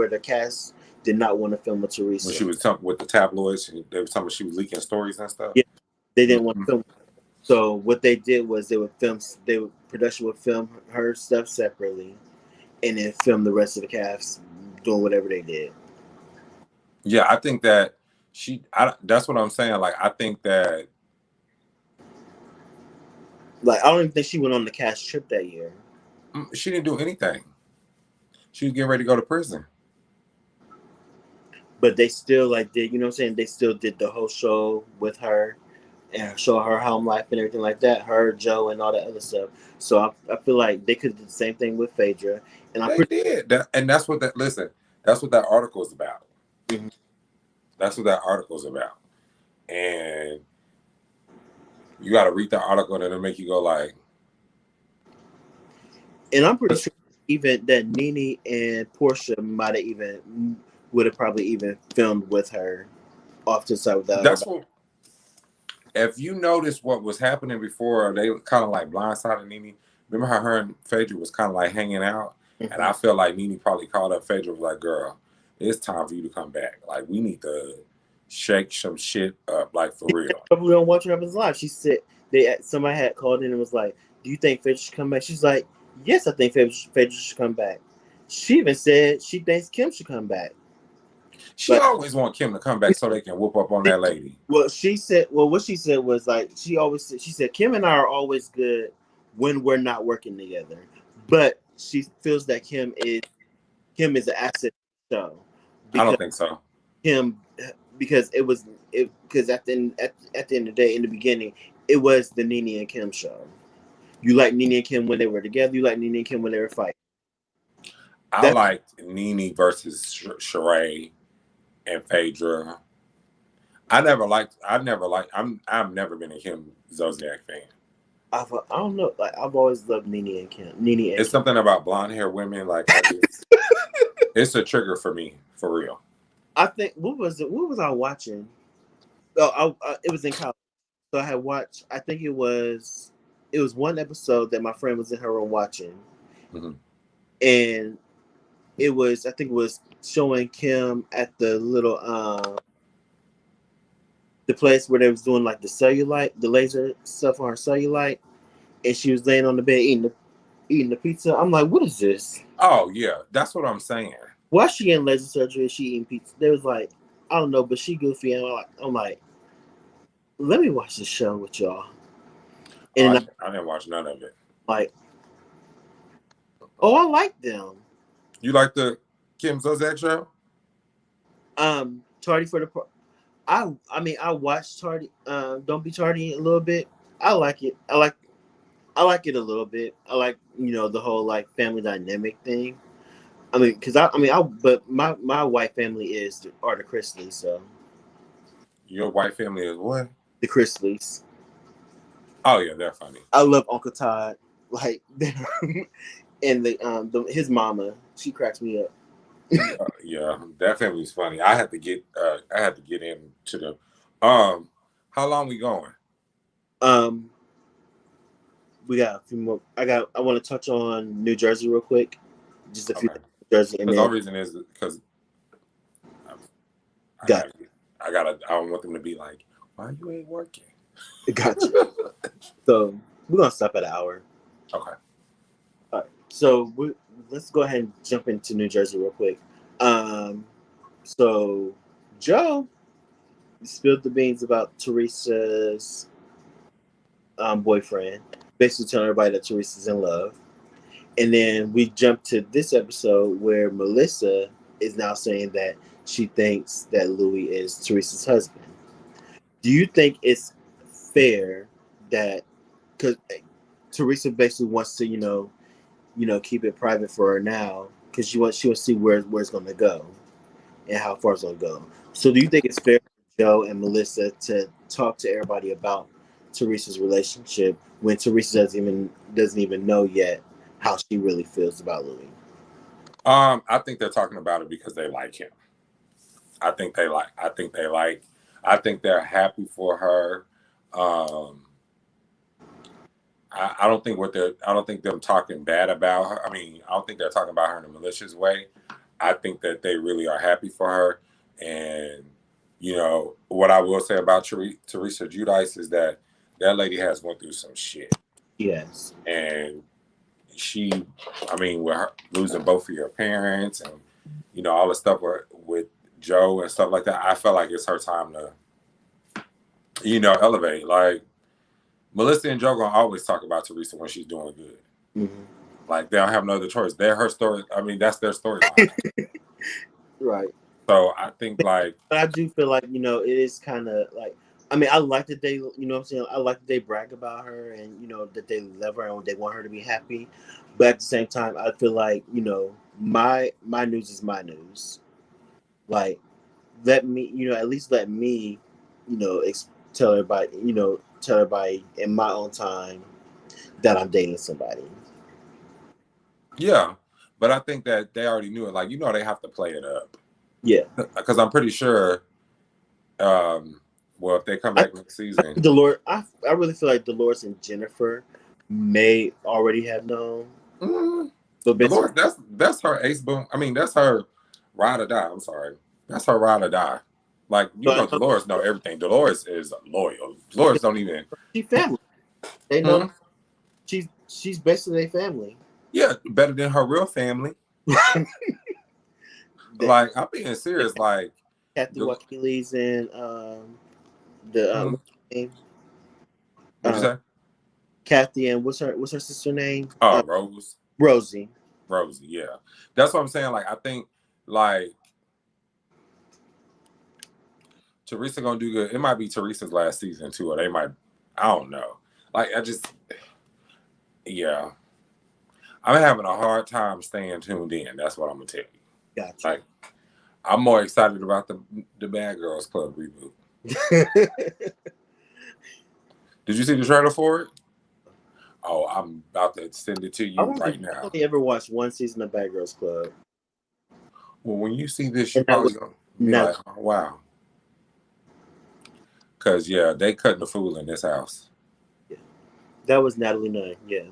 the cast did not want to film with Teresa. When she was talking with the tabloids, they were talking she was leaking stories and stuff. Yeah, they didn't want to film. So what they did was production would film her stuff separately, and then film the rest of the cast doing whatever they did. Yeah, I think that that's what I'm saying. Like, I think that. Like, I don't even think she went on the cast trip that year. She didn't do anything. She was getting ready to go to prison. But they still did, you know what I'm saying? They still did the whole show with her and show her home life and everything like that. Her, Joe, and all that other stuff. So I feel like they could do the same thing with Phaedra. And they did. And that's what that's what that article is about. Mm-hmm. That's what that article is about. And you got to read that article and it'll make you go like. And I'm pretty sure even that Nene and Portia would have probably even filmed with her off to the side without. That's what. If you notice what was happening before, they kind of like blindsided Nene. Remember how her and Phaedra was kind of like hanging out? Mm-hmm. And I feel like Nene probably called up Phaedra and was like, girl, it's time for you to come back. Like, we need to shake some shit up, like, for real. We don't watch her up his life. She said, somebody had called in and was like, do you think Phaedra should come back? She's like, yes, I think Phaedra should come back. She even said she thinks Kim should come back. She always wants Kim to come back so they can whoop up on that lady. Well, what she said was like, she said, Kim and I are always good when we're not working together. But she feels that Kim is an asset to the show. I don't think so. Because at the end of the day, in the beginning, it was the Nene and Kim show. You like Nene and Kim when they were together. You like Nene and Kim when they were fighting. I liked Nene versus Sheree and Phaedra. I've never been a Kim Zolciak fan. I don't know. Like I've always loved Nene and Kim. Nene and It's Kim. something about blonde hair women. Like it's a trigger for me, for real. I think what was I watching? Oh, it was in college. So I had watched. I think it was one episode that my friend was in her room watching, and it was I think it was showing Kim at the little the place where they was doing like the cellulite, the laser stuff on her cellulite, and she was laying on the bed eating the pizza. I'm like, what is this? Oh yeah, that's what I'm saying. Why she getting laser surgery? She eating pizza? They was like, I don't know, but she goofy, and I'm like, let me watch this show with y'all. And I didn't watch none of it. Like, oh, I like them. You like the Kim Zolciak show? Tardy for the I mean I watched Tardy. Don't Be Tardy a little bit. I like it. I like it a little bit. I like the whole like family dynamic thing. I mean, but my white family are the Chrisleys. So your white family is what? The Chrisleys. Oh yeah, they're funny. I love Uncle Todd. Like, and his mama, she cracks me up. Yeah, that family's funny. I had to get into them. How long we going? We got a few more. I want to touch on New Jersey real quick. Just a few. Okay. New Jersey, and the only reason is because I don't want them to be like, why you ain't working? Gotcha. So we're gonna stop at an hour. Okay. All right. So let's go ahead and jump into New Jersey real quick. So Joe spilled the beans about Teresa's boyfriend, basically telling everybody that Teresa's in love. And then we jump to this episode where Melissa is now saying that she thinks that Louis is Teresa's husband. Do you think it's fair that, because Teresa basically wants to, keep it private for her now, because she wants to see where it's going to go and how far it's going to go. So do you think it's fair for Joe and Melissa to talk to everybody about Teresa's relationship when Teresa doesn't even know yet how she really feels about Louis? I think they're talking about it because they like him. I think they're happy for her. I don't think them talking bad about her. I mean, I don't think they're talking about her in a malicious way. I think that they really are happy for her. And, what I will say about Teresa Giudice is that lady has went through some shit. Yes. And with her losing both of your parents and, all the stuff with Joe and stuff like that, I felt like it's her time to, elevate. Like, Melissa and Joe gonna always talk about Teresa when she's doing good. Mm-hmm. Like, they don't have no other choice. They're her story. I mean, that's their storyline. Right. So I think but I do feel like, it is kind of like, I mean, I like that they, what I'm saying? I like that they brag about her and, that they love her and they want her to be happy. But at the same time, I feel like, my news is my news. Like, let me, at least let me, tell everybody in my own time that I'm dating somebody. Yeah. But I think that they already knew it. Like, they have to play it up. Yeah. Because I'm pretty sure, if they come back next season. Dolores, I really feel like Dolores and Jennifer may already have known. Mm-hmm. But Dolores, that's her ace boom. I mean, that's her ride or die. I'm sorry. That's her ride or die. Like, Dolores know everything. Dolores is loyal. Dolores don't even. She's family. They know she's basically their family. Yeah, better than her real family. Like, I'm being serious. Like, Kathy Wakiles and what's her name? What'd you say? Kathy and what's her sister name? Oh, Rosie. Rosie, yeah. That's what I'm saying. Like, I think like Teresa gonna do good. It might be Teresa's last season too, or they might. I don't know. Like, Yeah, I'm having a hard time staying tuned in. That's what I'm gonna tell you. Gotcha. Like, I'm more excited about the Bad Girls Club reboot. Did you see the trailer for it? Oh, I'm about to send it to you right I now. only ever watched one season of Bad Girls Club. Well, when you see this, And you're that probably was gonna be not, like, oh, "Wow," because yeah, they cutting the fool in this house. that was Natalie Nunn. Yeah.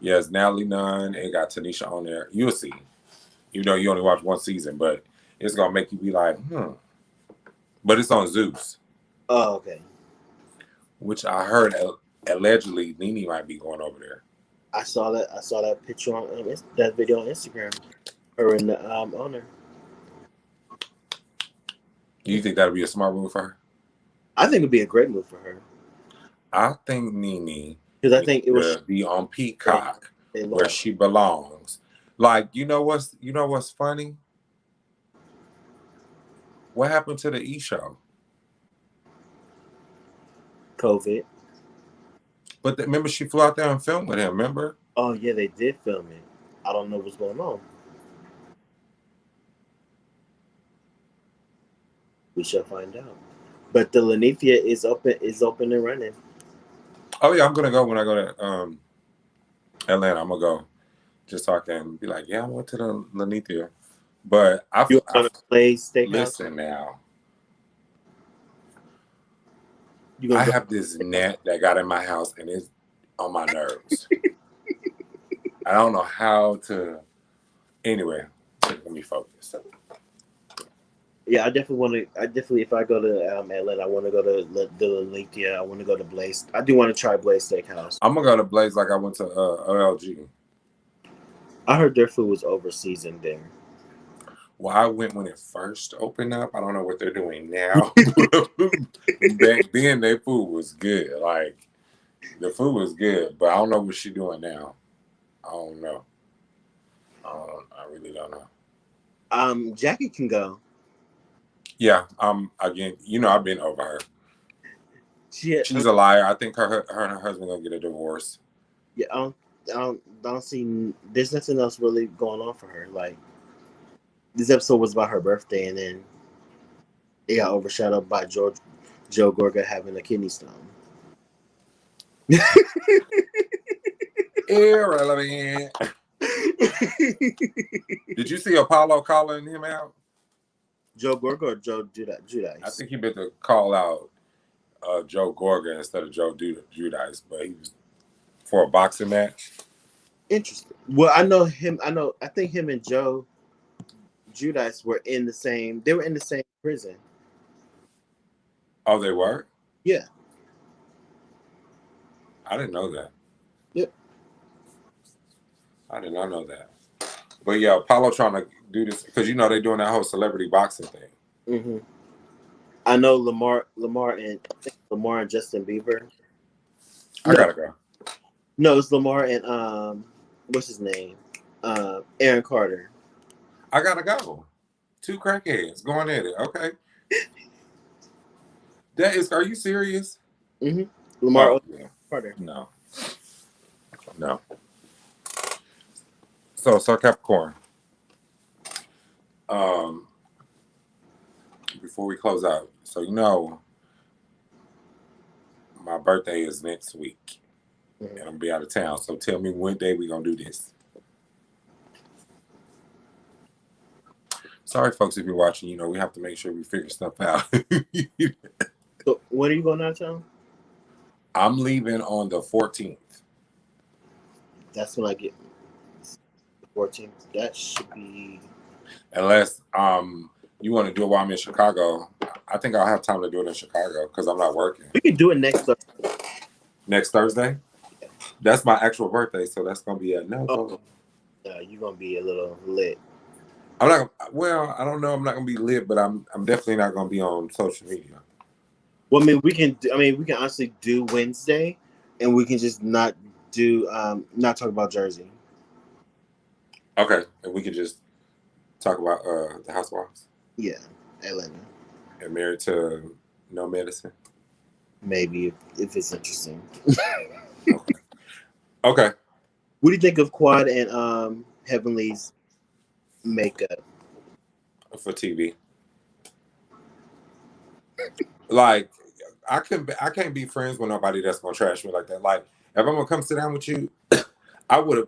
Yes, Natalie Nunn and got Tanisha on there. You'll see. You know, you only watch one season, but it's gonna make you be like, But it's on Zeus, Oh, okay. which I heard allegedly Nene might be going over there. I saw that. I saw that picture on that video on Instagram. Her and the owner. Do you think that'd be a smart move for her? I think it'd be a great move for her I think Nene because I needs think it was to be on Peacock they where lost she belongs. Like, you know what's funny? What happened to the E show? COVID. But remember, she flew out there and filmed with him. Remember? Oh yeah, they did film it. I don't know what's going on. We shall find out. But the Lanithia is open and running. Oh yeah, I'm gonna go when I go to Atlanta. I'm gonna go just so I can be like, yeah, I went to the Lanithia. But You gonna play Steakhouse? Listen now. You I gonna have this net that got in my house and it's on my nerves. I don't know how to. Anyway, let me focus. Yeah, I definitely want to. I definitely, if I go to Atlanta, I want to go to the Lanithia. I want to go to Blaze. I do want to try Blaze Steakhouse. I'm gonna go to Blaze like I went to OLG. I heard their food was over seasoned there. Well, I went when it first opened up. I don't know what they're doing now. Back then, their food was good. Like, the food was good, but I don't know what she's doing now. I don't know. I really don't know. Jackie can go. Yeah. Again, I've been over her. She's a liar. I think her and her husband gonna get a divorce. Yeah, I don't see. There's nothing else really going on for her. Like, this episode was about her birthday, and then it got overshadowed by Joe Gorga having a kidney stone. Irrelevant. Did you see Apollo calling him out? Joe Gorga or Joe Giudice? I think he meant to call out Joe Gorga instead of Joe Giudice, but he was for a boxing match. Interesting. Well, I know him. I think him and Joe Giudice were in the same. They were in the same prison. Oh, they were? Yeah. I didn't know that. Yep. I did not know that. But yeah, Apollo trying to do this because they're doing that whole celebrity boxing thing. Mm-hmm. I know Lamar and Justin Bieber. I gotta go. No, it's Lamar and what's his name? Aaron Carter. I gotta go. 2 crackheads going at it. Okay. Are you serious? Mm-hmm. Lamar yeah. Carter. No. So Capricorn. Before we close out, so my birthday is next week, and I'm gonna be out of town. So tell me when day we gonna do this. Sorry, folks, if you're watching. We have to make sure we figure stuff out. So when are you going out of town? I'm leaving on the 14th. That's when I get the 14th. That should be. Unless you want to do it while I'm in Chicago. I think I'll have time to do it in Chicago because I'm not working. We can do it next Thursday. Next Thursday? Yeah. That's my actual birthday, so that's gonna be no. Oh, you're gonna be a little lit. I'm not. Well, I don't know. I'm not gonna be lit, but I'm definitely not gonna be on social media. Well, we can honestly do Wednesday, and we can just not talk about Jersey. Okay, and we can just talk about the Housewives. Yeah, Atlanta. And Married to No Medicine. Maybe if it's interesting. Okay. What do you think of Quad and Heavenly's makeup? for TV. Like I can't be friends with nobody that's gonna trash me like that. Like if I'm gonna come sit down with you, I would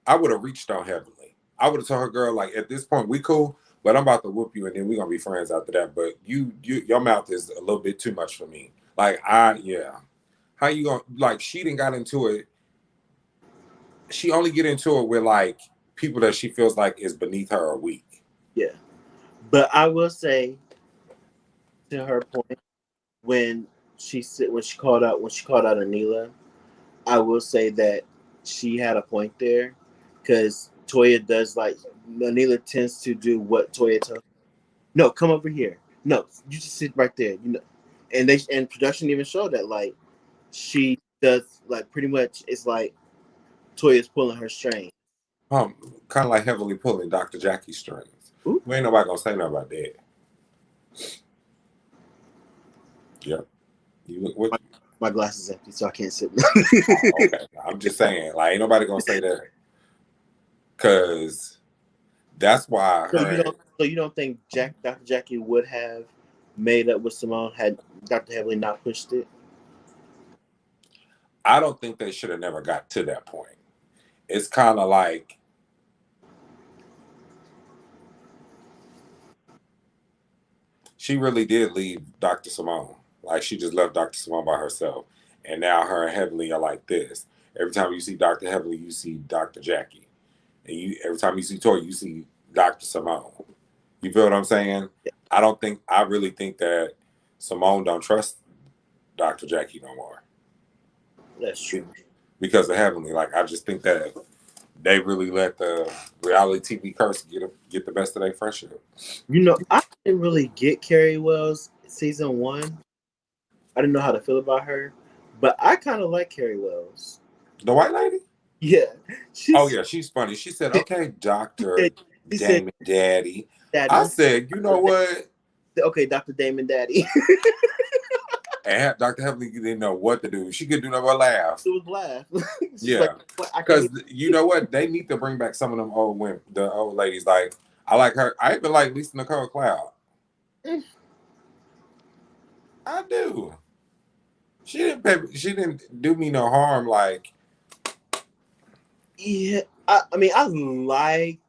have reached on Heavenly. I would have told her, girl, like at this point we cool, but I'm about to whoop you and then we're gonna be friends after that. But your mouth is a little bit too much for me. Like yeah. How you gonna like she didn't got into it. She only get into it with like people that she feels like is beneath her or weak. Yeah, but I will say to her point when when she called out Anila, I will say that she had a point there because Toya does like Anila tends to do what Toya tells. No, come over here. No, you just sit right there. You know, and production even showed that like she does like pretty much it's like Toya's pulling her string. Kind of like heavily pulling Dr. Jackie's strings. Ooh. We ain't nobody gonna say nothing about that. Yep. You what? My glass is empty, so I can't sit. Okay. I'm just saying, like, ain't nobody gonna say that, cause that's why her. So you don't think Dr. Jackie would have made up with Simone had Dr. Heavily not pushed it? I don't think they should have never got to that point. It's kind of like she really did leave Dr. Simone. Like she just left Dr. Simone by herself, and now her and Heavenly are like this. Every time you see Dr. Heavenly, you see Dr. Jackie, and every time you see Tori, you see Dr. Simone. You feel what I'm saying? Yeah. I really think that Simone don't trust Dr. Jackie no more. That's true. Because of Heavenly. Like I just think that they really let the reality TV curse get the best of their friendship. You know, I didn't really get Carrie Wells season 1. I didn't know how to feel about her, but I kind of like Carrie Wells. The white lady? Yeah. She's funny. She said, "Okay, Dr. Damon Daddy." I said, "You know what? Okay, Dr. Damon Daddy." And Dr. Heavenly didn't know what to do. She could do nothing but laugh. It was laugh. Yeah, because you know what? They need to bring back some of them old women, the old ladies. Like I like her. I even like Lisa Nicole Cloud. I do. She didn't do me no harm. Like, yeah, I mean, I like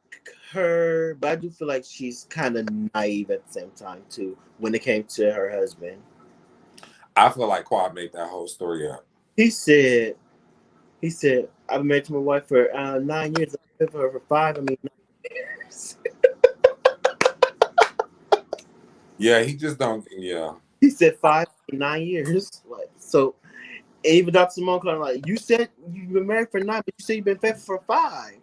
her, but I do feel like she's kind of naive at the same time too. When it came to her husband, I feel like Quad made that whole story up. He said, I've been married to my wife for 9 years. I've been for her for 5. I mean, 9 years. Yeah, he just don't. Yeah. He said 5, 9 years. Like so, and even Dr. Simone kind of like, you said you've been married for 9, but you said you've been faithful for 5.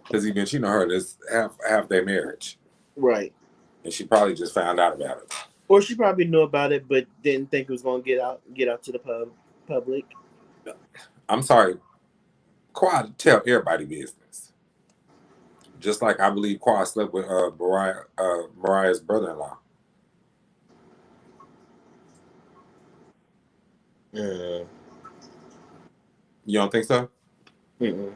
Because he been cheating on her this half their marriage. Right. And she probably just found out about it. Or she probably knew about it, but didn't think it was going to get out to the public. I'm sorry. Quad tell everybody business. Just like I believe Quad slept with Mariah's brother-in-law. You don't think so? Mm-mm.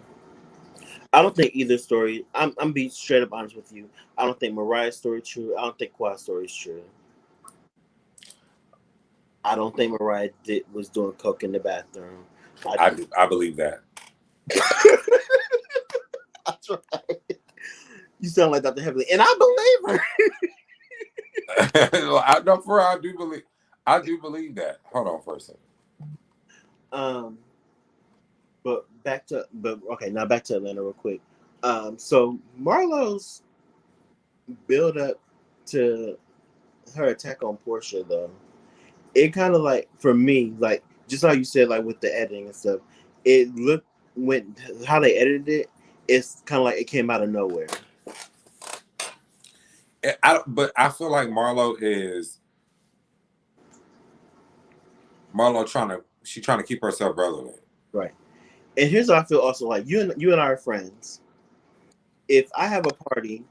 I don't think either story. I'm being straight up honest with you. I don't think Mariah's story is true. I don't think Quad's story is true. I don't think Mariah was doing coke in the bathroom. I believe that. That's right. You sound like Dr. Heavenly, and I believe her. I do believe that. Hold on for a second. Now back to Atlanta real quick. So Marlo's build up to her attack on Portia though, it kind of like for me, like just like you said, like with the editing and stuff, it went how they edited it. It's kind of like it came out of nowhere. But I feel like Marlo trying to keep herself relevant. Right. And here's how I feel also, like you and I are friends. If I have a party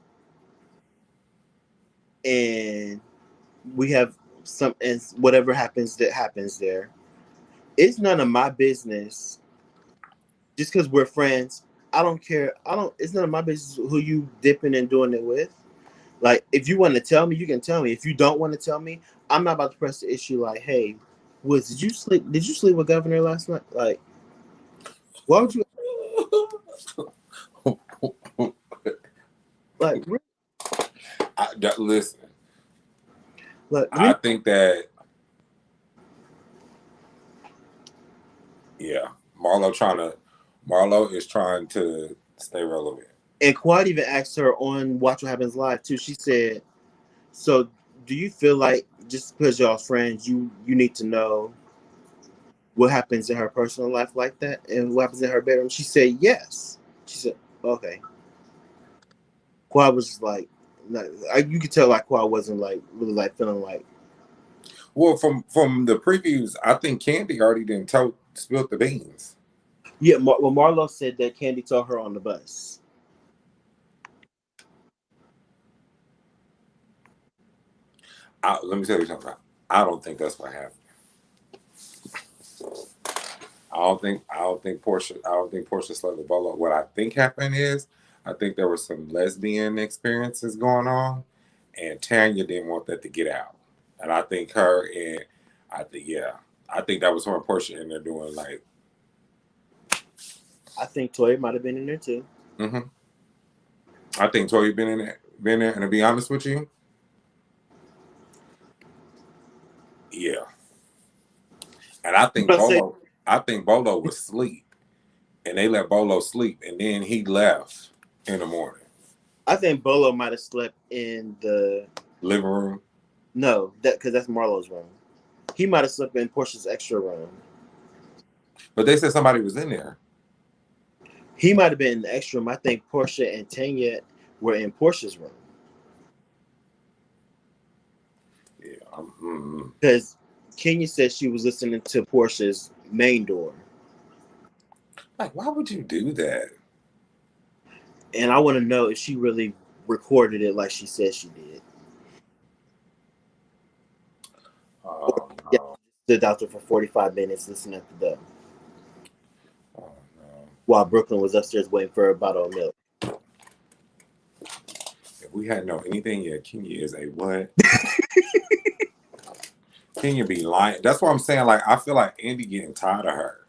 and we have and whatever happens there, It's none of my business. Just because we're friends, I don't care. I don't. It's none of my business who you dipping and doing it with. Like, if you want to tell me, you can tell me. If you don't want to tell me, I'm not about to press the issue. Like, hey, did you sleep? Did you sleep with Governor last night? Like, why would you? Like, Listen, like, I think that, yeah, Marlo is trying to stay relevant. and Quad even asked her on Watch What Happens Live too. She said, "So, do you feel like just because y'all friends, you need to know what happens in her personal life like that, and what happens in her bedroom?" She said, "Yes." She said, "Okay." Quad was just like, you could tell like Quad wasn't like really like feeling like. Well, from the previews, I think Candy already didn't spill the beans. Yeah, well, Marlo said that Candy told her on the bus. Let me tell you something. I don't think that's what happened. I don't think Portia slept with Bolo. What I think happened is, I think there were some lesbian experiences going on, and Tanya didn't want that to get out. And I think I think that was her and Portia in there doing like. I think Toya might have been in there too. Mm-hmm. I think Toya been there, and to be honest with you, yeah. And I think Bolo was asleep, and they let Bolo sleep, and then he left in the morning. I think Bolo might have slept in the living room. No, because that's Marlo's room. He might have slept in Portia's extra room. But they said somebody was in there. He might have been in the extra room. I think Portia and Tanya were in Portia's room. Yeah. Because Kenya said she was listening to Portia's main door. Like, why would you do that? And I want to know if she really recorded it like she said she did. Oh, no. Yeah, stood out there for 45 minutes listening to the door. Oh, no. While Brooklyn was upstairs waiting for a bottle of milk. If we hadn't known anything yet, Kenya is a what? Kenya be lying. That's what I'm saying. Like, I feel like Andy getting tired of her.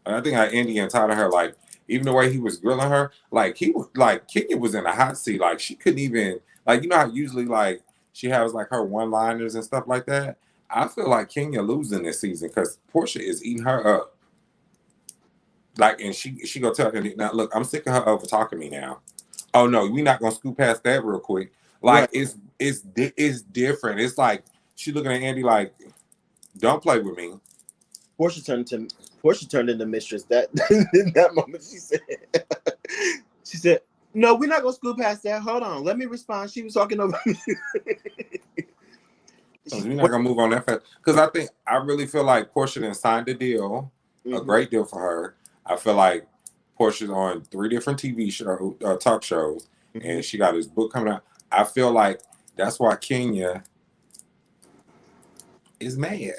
And I think Andy getting tired of her. Like, even the way he was grilling her, like Kenya was in a hot seat. Like, she couldn't even, like, you know how usually like she has like her one-liners and stuff like that. I feel like Kenya losing this season because Portia is eating her up. Like, and she gonna tell her, now look, I'm sick of her over talking to me now. Oh no, we not gonna scoot past that real quick. Like, right. It's different. It's like she looking at Andy like, don't play with me. Portia turned into mistress that in that moment. She said, "No, we're not gonna scoot past that. Hold on, let me respond." She was talking over me. We're not gonna move on that fast because I really feel like Portia done signed a deal, a great deal for her. I feel like Portia's on 3 different TV show talk shows, and she got this book coming out. I feel like that's why Kenya is mad.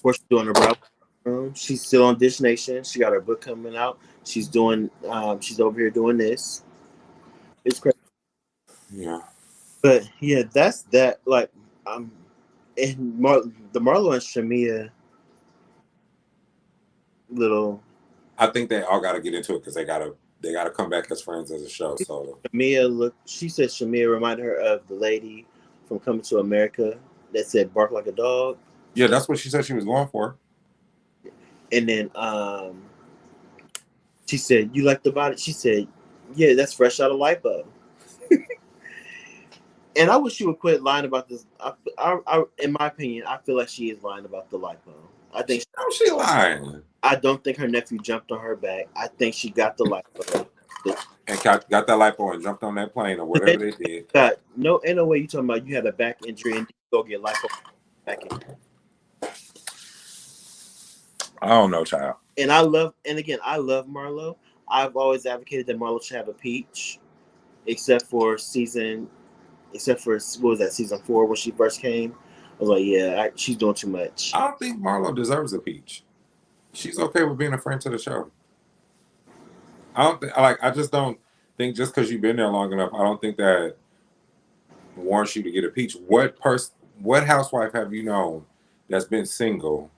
Portia's doing her Bravo room. She's still on Dish Nation. She got her book coming out. She's doing. She's over here doing this. It's crazy. Yeah. But yeah, that's that. Like, and the Marlo and Shamia little. I think they all got to get into it because they gotta come back as friends as a show. So Shamia she said Shamia reminded her of the lady from Coming to America that said "bark like a dog." Yeah, that's what she said she was going for. And then she said, "You like the body?" She said, "Yeah, that's fresh out of lipo." And I wish she would quit lying about this. I, in my opinion, I feel like she is lying about the lipo. I think she lying. I don't think her nephew jumped on her back. I think she got the lipo. And got that lipo and jumped on that plane or whatever they did. Ain't no way you talking about you had a back injury and you go get lipo back in. I don't know, child. And I love Marlo. I've always advocated that Marlo should have a peach, except for season 4 when she first came. I was like, yeah, she's doing too much. I don't think Marlo deserves a peach. She's okay with being a friend to the show. I just don't think just because you've been there long enough, I don't think that warrants you to get a peach. What housewife have you known that's been single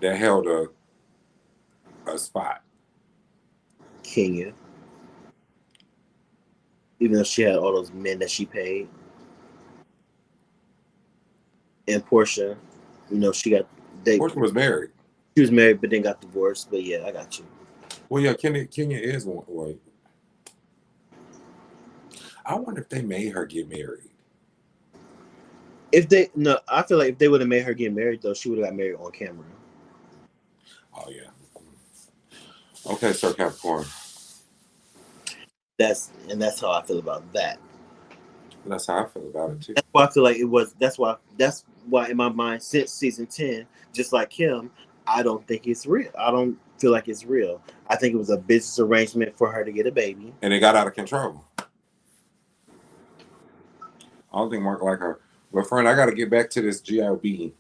that held a spot? Kenya, even though she had all those men that she paid, and Portia, she got Portia was married. She was married, but then got divorced. But yeah, I got you. Well, yeah, Kenya is one. Wait, I wonder if they made her get married. I feel like if they would have made her get married though, she would have got married on camera. Oh yeah. Okay, Sir Capricorn. That's how I feel about that. That's how I feel about it too. That's why I feel like it was. That's why in my mind, since season 10, just like him, I don't think it's real. I don't feel like it's real. I think it was a business arrangement for her to get a baby, and it got out of control. I don't think Mark like her. But friend, I got to get back to this GLB.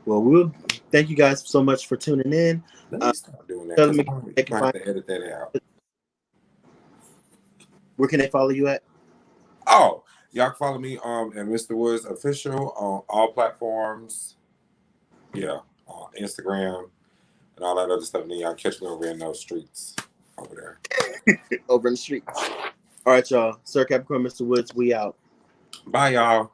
Well, we'll thank you guys so much for tuning in. Let me stop doing that. I have to edit that out. Where can they follow you at? Oh, y'all can follow me at Mr. Woods Official on all platforms. Yeah, on Instagram and all that other stuff. And then y'all catch me over in those streets over there. Over in the streets. All right, y'all. Sir Capricorn, Mr. Woods, we out. Bye, y'all.